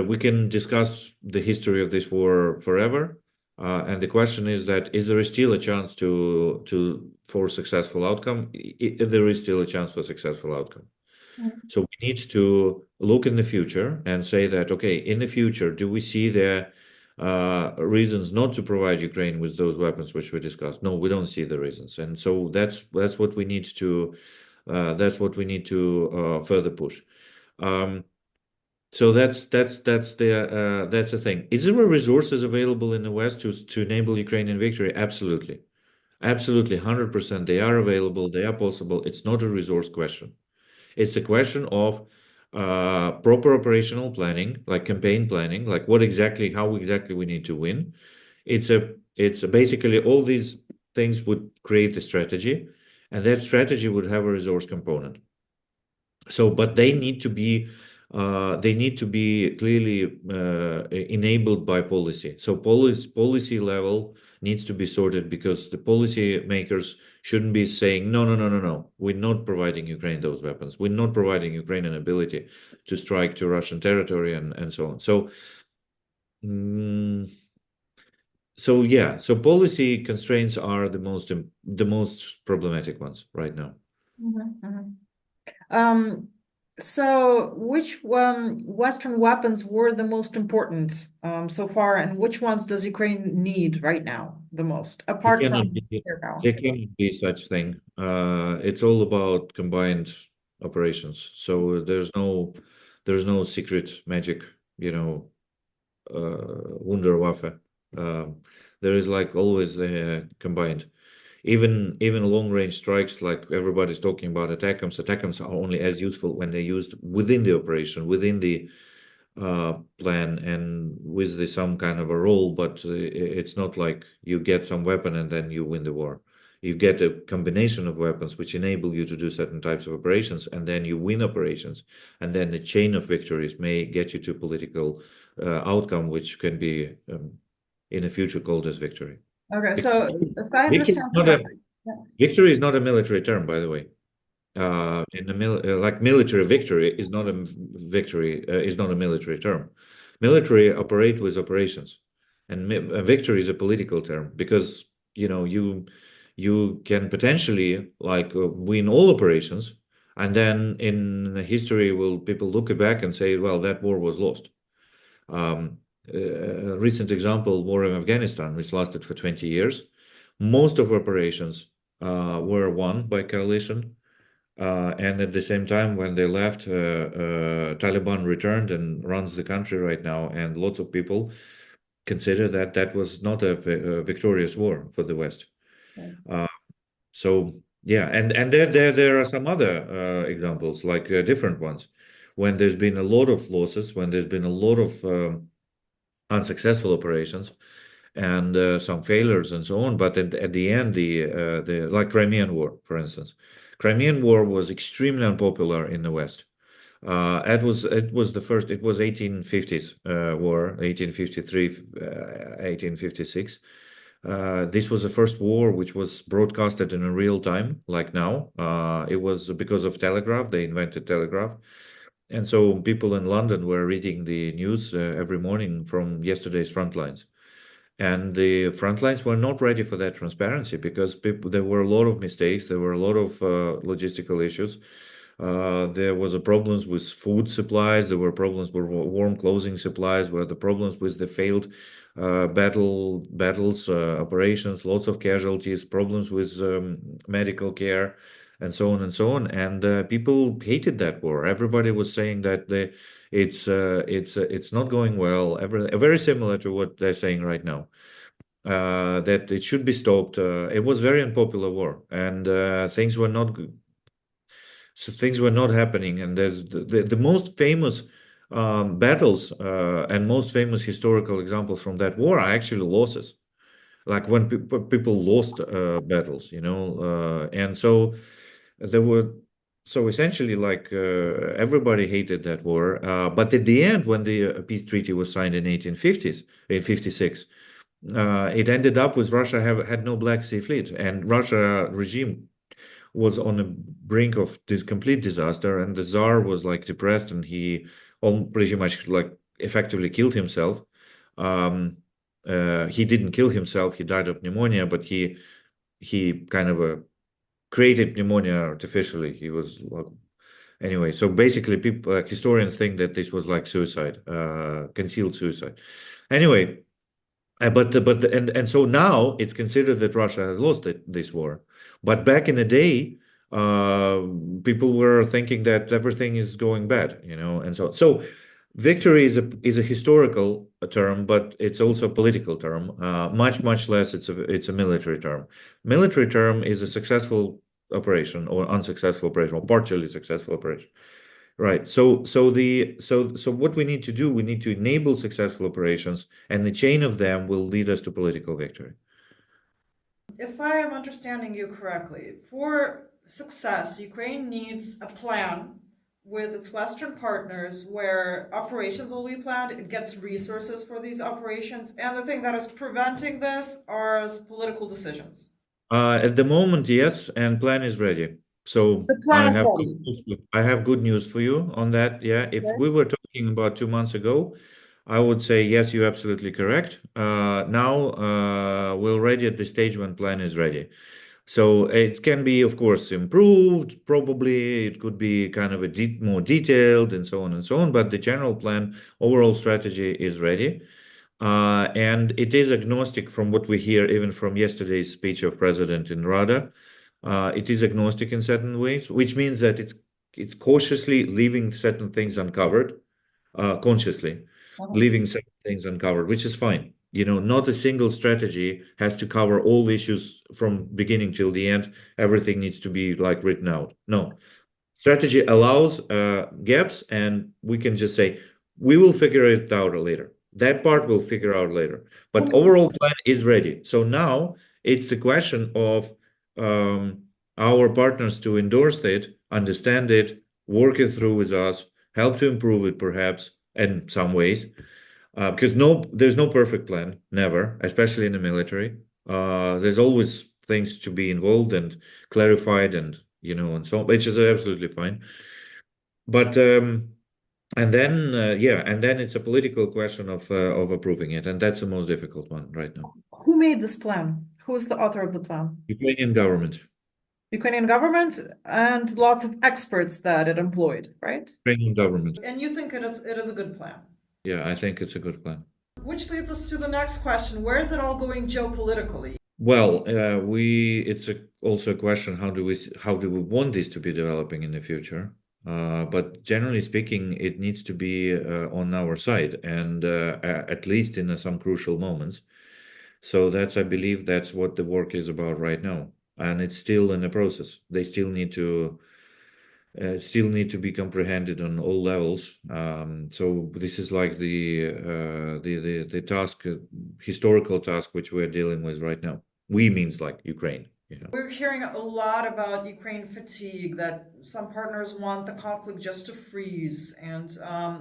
we can discuss the history of this war forever. And the question is that is there still a chance for successful outcome? There is still a chance for successful outcome. So we need to look in the future and say that, okay, in the future, do we see there reasons not to provide Ukraine with those weapons which we discussed? No, we don't see the reasons, and so that's what we need to further push. So that's the thing. Is there resources available in the West to enable Ukrainian victory? Absolutely, absolutely, 100%. They are available. They are possible. It's not a resource question. It's a question of proper operational planning, like campaign planning, like how exactly we need to win. It's basically all these things would create a strategy, and that strategy would have a resource component. So, but they need to be clearly enabled by policy. So policy level needs to be sorted, because the policy makers shouldn't be saying, no, no, no, no, no, we're not providing Ukraine those weapons. We're not providing Ukraine an ability to strike to Russian territory and so on. So, yeah, so policy constraints are the most problematic ones right now. So which Western weapons were the most important so far, and which ones does Ukraine need right now the most, apart from air power? There cannot be such thing. It's all about combined operations. So there's no secret magic, Wunderwaffe. There is like always combined. Even long-range strikes, like everybody's talking about ATACMS. ATACMS are only as useful when they're used within the operation, within the plan, and with some kind of a role. But it's not like you get some weapon and then you win the war. You get a combination of weapons which enable you to do certain types of operations, and then you win operations, and then the chain of victories may get you to political outcome, which can be in the future called as victory. Okay, so if I understand correctly, victory is not a military term, by the way. Like military victory is not a military term. Military operate with operations, and victory is a political term, because you can potentially like win all operations, and then in history will people look back and say, well, that war was lost. A recent example, war in Afghanistan, which lasted for 20 years. Most of operations were won by coalition. And at the same time, when they left, Taliban returned and runs the country right now. And lots of people consider that was not a victorious war for the West. So, yeah, and there are some other examples, like different ones, when there's been a lot of losses, when there's been a lot of unsuccessful operations and some failures and so on. But at the end, the like Crimean War, for instance, Crimean War was extremely unpopular in the West. It was the first. It was 1850s war, 1853, 1856. This was the first war which was broadcasted in a real time, like now. It was because of telegraph. They invented telegraph. And so people in London were reading the news every morning from yesterday's front lines. And the front lines were not ready for that transparency because there were a lot of mistakes, there were a lot of logistical issues. There was a problems with food supplies, there were problems with warm clothing supplies, were the problems with the failed battles, operations, lots of casualties, problems with medical care, and so on and so on. And people hated that war. Everybody was saying that it's not going well. Very similar to what they're saying right now. That it should be stopped. It was very unpopular war, and things were not good. So things were not happening. And there's the most famous battles and most famous historical examples from that war are actually losses. Like when people lost battles, and so there were. So essentially, like everybody hated that war. But at the end, when the peace treaty was signed in 1850s, in 56, it ended up with Russia had no Black Sea fleet, and Russia regime was on the brink of this complete disaster, and the Tsar was like depressed, and he pretty much like effectively killed himself. He didn't kill himself; he died of pneumonia, but he kind of created pneumonia artificially. He was like, anyway. So basically, people historians think that this was like suicide, concealed suicide. Anyway. And so now it's considered that Russia has lost this war, but back in the day, people were thinking that everything is going bad, and so victory is a historical term, but it's also a political term. Much less it's a military term. Military term is a successful operation or unsuccessful operation or partially successful operation. Right. So what we need to do, we need to enable successful operations, and the chain of them will lead us to political victory. If I am understanding you correctly, for success, Ukraine needs a plan with its Western partners where operations will be planned, it gets resources for these operations, and the thing that is preventing this are political decisions. At the moment, yes, and plan is ready. So The plan is ready. I have good news for you on that. Yeah, if we were talking about 2 months ago, I would say yes, you're absolutely correct. Now we're already at the stage when plan is ready. So it can be, of course, improved. Probably it could be kind of more detailed and so on and so on. But the general plan, overall strategy is ready. And it is agnostic from what we hear, even from yesterday's speech of President in Rada. It is agnostic in certain ways, which means that it's cautiously leaving certain things uncovered, consciously leaving certain things uncovered, which is fine. Not a single strategy has to cover all issues from beginning till the end. Everything needs to be like written out. No, strategy allows gaps, and we can just say we will figure it out later. That part we'll figure out later. But overall plan is ready. So now it's the question of our partners to endorse it, understand it, work it through with us, help to improve it perhaps in some ways. Because there's no perfect plan, never, especially in the military. There's always things to be involved and clarified and and so on, which is absolutely fine. But and then it's a political question of approving it, and that's the most difficult one right now. Who made this plan? Who's the author of the plan? Ukrainian government. Ukrainian government and lots of experts that it employed, right? Ukrainian government. And you think it is a good plan? Yeah, I think it's a good plan. Which leads us to the next question. Where is it all going geopolitically? Well, it's also a question, how do we want this to be developing in the future? But generally speaking, it needs to be on our side, and at least in some crucial moments. So I believe that's what the work is about right now, and it's still in the process. They still need to be comprehended on all levels. So this is like the task, historical task, which we're dealing with right now. We means like Ukraine. We're hearing a lot about Ukraine fatigue, that some partners want the conflict just to freeze. And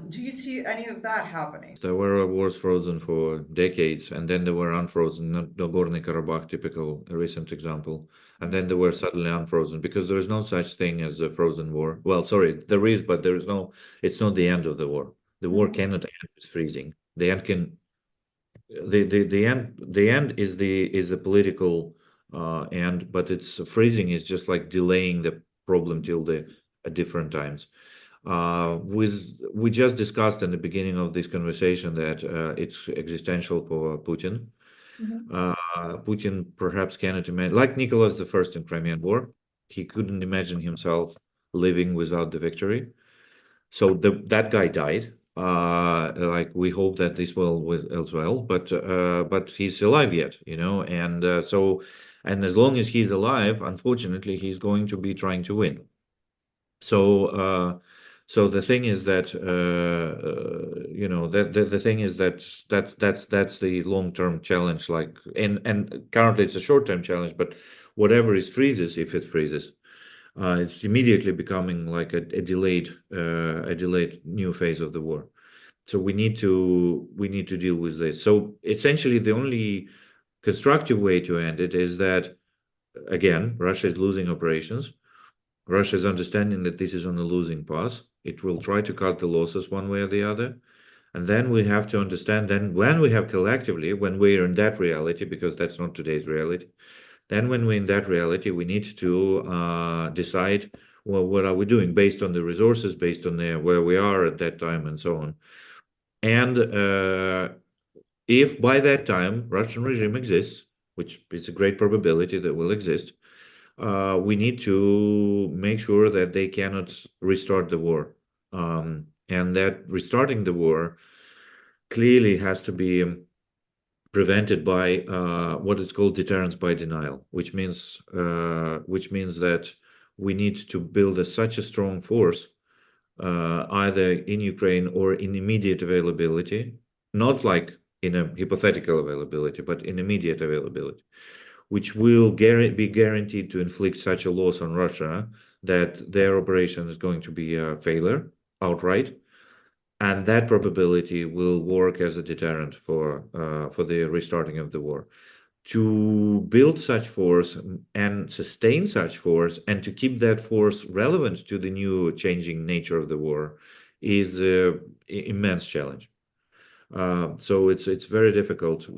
do you see any of that happening? There were wars frozen for decades, and then they were unfrozen. Nagorno-Karabakh, typical recent example. And then they were suddenly unfrozen because there is no such thing as a frozen war. Well, sorry, there is, but there is no. It's not the end of the war. The war cannot end with freezing. The end can the end is the political end, but it's freezing is just like delaying the problem till the at different times. We just discussed in the beginning of this conversation that it's existential for Putin. Mhm. Putin perhaps cannot imagine, like Nicholas the First in Crimean War, he couldn't imagine himself living without the victory. So that guy died. Like we hope that this will with as well, but he's alive yet, and and as long as he's alive, unfortunately, he's going to be trying to win. So so the thing is that that the thing is that that's the long-term challenge. Like and currently it's a short-term challenge, but whatever is freezes, if it freezes, it's immediately becoming like a delayed new phase of the war. So we need to deal with this. So essentially, the only constructive way to end it is that again, Russia is losing operations. Russia is understanding that this is on a losing path. It will try to cut the losses one way or the other. And then we have to understand then when we have collectively, when we're in that reality, because that's not today's reality, then when we're in that reality, we need to decide, well, what are we doing based on the resources, based on where we are at that time, and so on. And if by that time Russian regime exists, which is a great probability that will exist, we need to make sure that they cannot restart the war. And that restarting the war clearly has to be prevented by what is called deterrence by denial, which means that we need to build such a strong force, either in Ukraine or in immediate availability, not like in a hypothetical availability, but in immediate availability, which will be guaranteed to inflict such a loss on Russia that their operation is going to be a failure outright, and that probability will work as a deterrent for the restarting of the war. To build such force and sustain such force, and to keep that force relevant to the new changing nature of the war, is an immense challenge. So it's very difficult.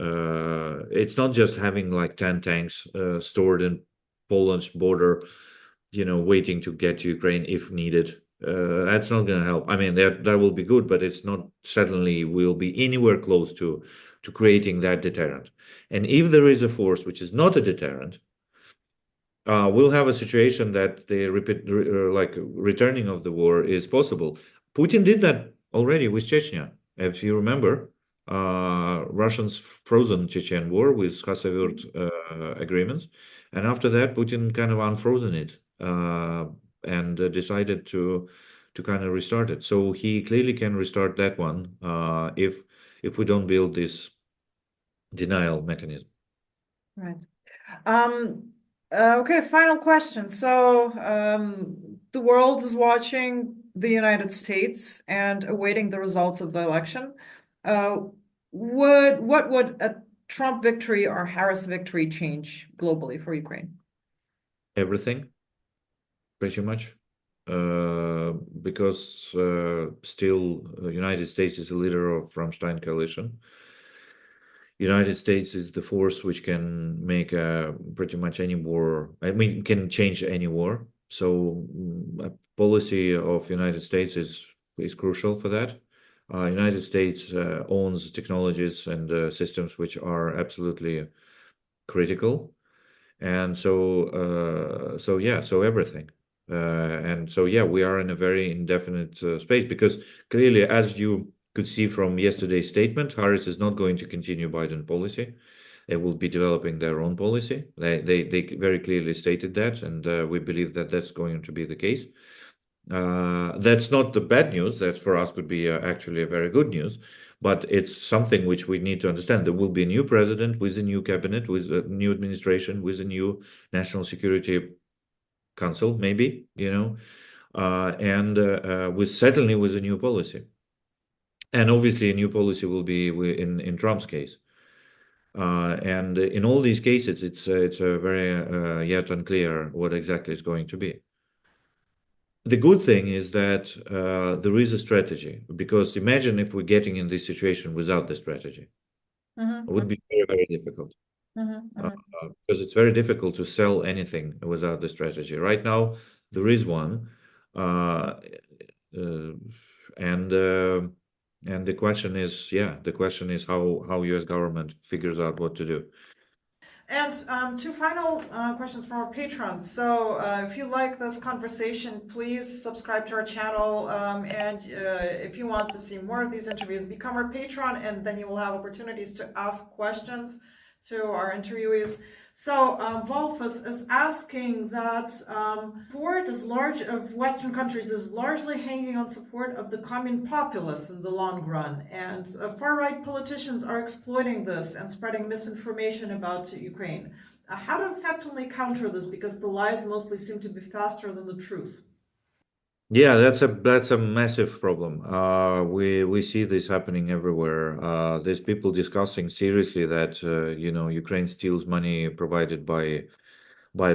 It's not just having like 10 tanks stored in Poland's border, waiting to get to Ukraine if needed. That's not going to help. I mean, that will be good, but it's not suddenly will be anywhere close to creating that deterrent. And if there is a force which is not a deterrent, we'll have a situation that the returning of the war is possible. Putin did that already with Chechnya. If you remember, Russians frozen Chechen war with Khasavyurt agreements, and after that, Putin kind of unfrozen it and decided to kind of restart it. So he clearly can restart that one if we don't build this denial mechanism. Right. Okay, final question. So, the world is watching the United States and awaiting the results of the election. What would a Trump victory or Harris victory change globally for Ukraine? Everything, pretty much. Because still the United States is a leader of Ramstein coalition. United States is the force which can make pretty much any war. I mean, can change any war. So a policy of United States is crucial for that. United States owns technologies and systems which are absolutely critical, and so yeah, so everything. And so yeah, we are in a very indefinite space because clearly, as you could see from yesterday's statement, Harris is not going to continue Biden policy. They will be developing their own policy. They very clearly stated that, and we believe that that's going to be the case. That's not the bad news. That for us could be actually a very good news, but it's something which we need to understand. There will be a new president with a new cabinet, with a new administration, with a new national security council, maybe, and with certainly with a new policy. And obviously, a new policy will be in Trump's case. And in all these cases, it's a very yet unclear what exactly is going to be. The good thing is that there is a strategy, because imagine if we're getting in this situation without the strategy. Mhm, It would be very, very difficult. mhm, mhm. Because it's very difficult to sell anything without the strategy. Right now, there is one, uh, uh, and uh, and the question is, yeah, the question is how U.S. government figures out what to do. And two final questions from our patrons. So, if you like this conversation, please subscribe to our channel. And if you want to see more of these interviews, become our patron, and then you will have opportunities to ask questions to our interviewees. So, Wolfus is asking that support of Western countries is largely hanging on support of the commune populace in the long run, and far-right politicians are exploiting this and spreading misinformation about Ukraine. How to effectively counter this, because the lies mostly seem to be faster than the truth? Yeah, that's a massive problem. We see this happening everywhere. There's people discussing seriously that Ukraine steals money provided by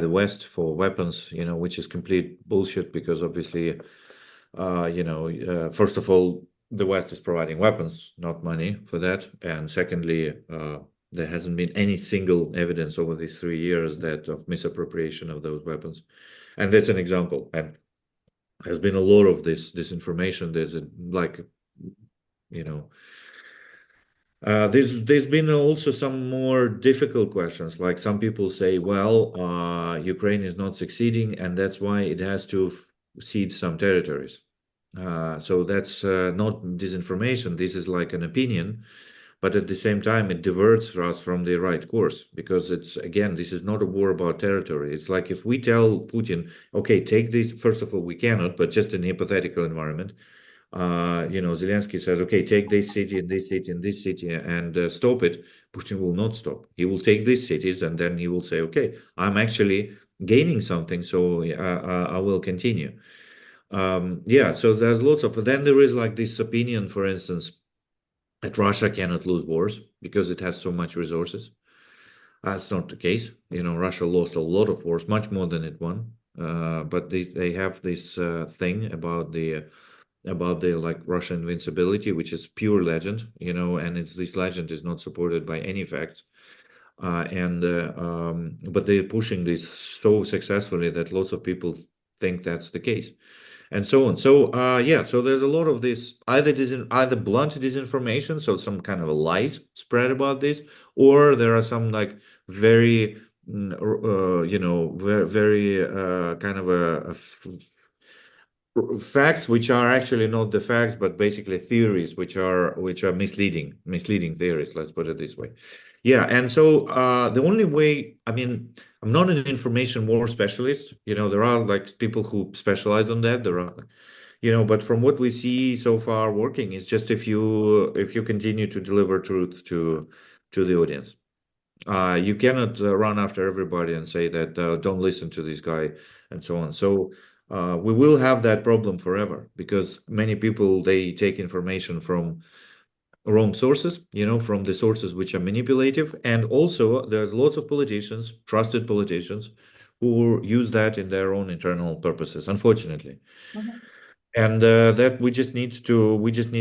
the West for weapons, which is complete bullshit because obviously, first of all, the West is providing weapons, not money for that. And secondly, there hasn't been any single evidence over these 3 years that of misappropriation of those weapons. And that's an example. And there's been a lot of this disinformation. There's you know, there's been also some more difficult questions. Like some people say, well, Ukraine is not succeeding, and that's why it has to cede some territories. So that's not disinformation. This is like an opinion, but at the same time, it diverts us from the right course because it's again, this is not a war about territory. It's like if we tell Putin, okay, take this. First of all, we cannot, but just in a hypothetical environment, Zelensky says, okay, take this city and this city and this city and stop it. Putin will not stop. He will take these cities and then he will say, okay, I'm actually gaining something, so I will continue. Yeah, so there's lots of. Then there is like this opinion, for instance, that Russia cannot lose wars because it has so much resources. That's not the case. Russia lost a lot of wars, much more than it won. But they have this thing about the like Russian invincibility, which is pure legend, and this legend is not supported by any facts. And but they're pushing this so successfully that lots of people think that's the case, and so on. So yeah, so there's a lot of this either blunt disinformation, so some kind of a lies spread about this, or there are some like very, very, very kind of facts which are actually not the facts, but basically theories which are misleading theories. Let's put it this way. Yeah, and so the only way, I mean, I'm not an information war specialist. There are like people who specialize on that. There are, but from what we see so far working is just if you continue to deliver truth to the audience. You cannot run after everybody and say that don't listen to this guy and so on. So we will have that problem forever because many people they take information from wrong sources, from the sources which are manipulative, and also there's lots of politicians, trusted politicians, who use that in their own internal purposes, unfortunately. Mhm. And that we just need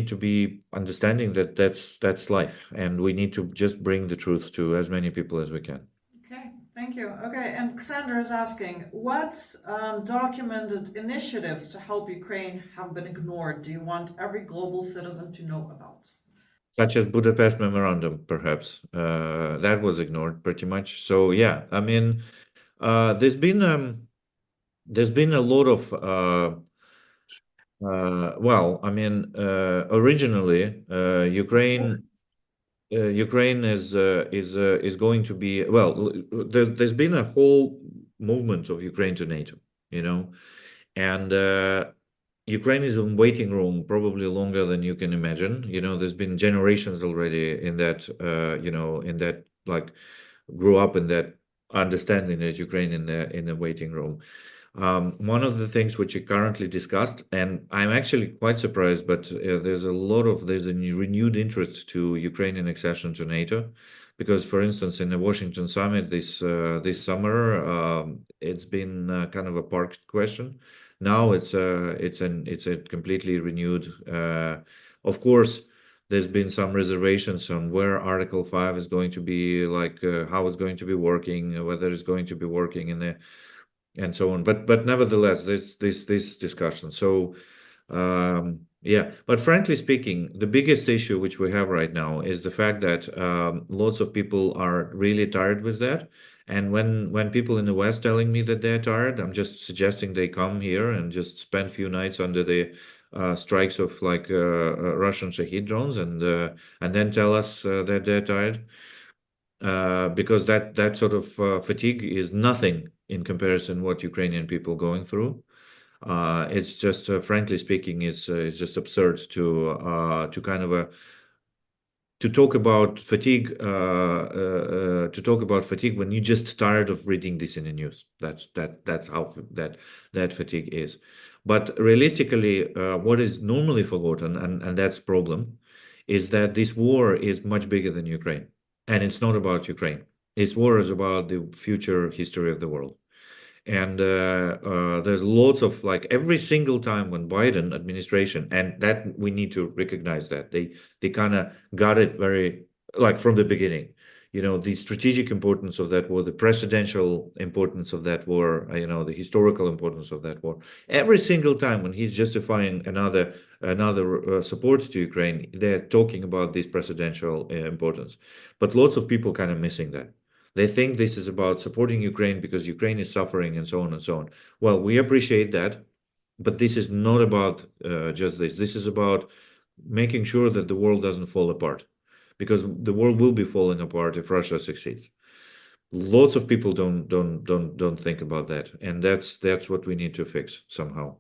to be understanding that that's life, and we need to just bring the truth to as many people as we can. Okay, thank you. Okay, and Xander is asking, what documented initiatives to help Ukraine have been ignored do you want every global citizen to know about? Such as Budapest Memorandum, perhaps that was ignored pretty much. So yeah, I mean, there's been a lot of well, I mean, originally Ukraine is going to be well. There's been a whole movement of Ukraine to NATO, you know, and Ukraine is in waiting room probably longer than you can imagine. There's been generations already in that, in that like grew up in that understanding that Ukraine in the waiting room. One of the things which are currently discussed, and I'm actually quite surprised, but there's a renewed interest to Ukrainian accession to NATO, because, for instance, in the Washington summit this summer, it's been kind of a parked question. Now it's a completely renewed. Of course, there's been some reservations on where Article 5 is going to be, like how it's going to be working, whether it's going to be working in the and so on. But nevertheless, there's this discussion. So yeah, but frankly speaking, the biggest issue which we have right now is the fact that lots of people are really tired with that. And when people in the West telling me that they're tired, I'm just suggesting they come here and just spend a few nights under the strikes of like Russian Shahid drones, and then tell us that they're tired, because that sort of fatigue is nothing in comparison what Ukrainian people going through. It's just, frankly speaking, it's just absurd to kind of to talk about fatigue when you're just tired of reading this in the news. That's how that fatigue is. But realistically, what is normally forgotten, and that's problem, is that this war is much bigger than Ukraine, and it's not about Ukraine. This war is about the future history of the world. And there's lots of, like, every single time when Biden administration, and that we need to recognize that they kind of got it very, like, from the beginning, the strategic importance of that war, the presidential importance of that war, the historical importance of that war. Every single time when he's justifying another support to Ukraine, they're talking about this presidential importance. But lots of people kind of missing that. They think this is about supporting Ukraine because Ukraine is suffering and so on and so on. Well, we appreciate that, but this is not about just this. This is about making sure that the world doesn't fall apart, because the world will be falling apart if Russia succeeds. Lots of people don't think about that, and that's what we need to fix somehow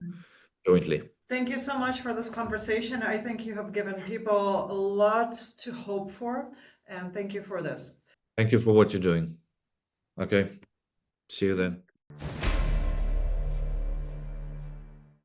jointly. Thank you so much for this conversation. I think you have given people a lot to hope for, and thank you for this. Thank you for what you're doing. Okay, see you then.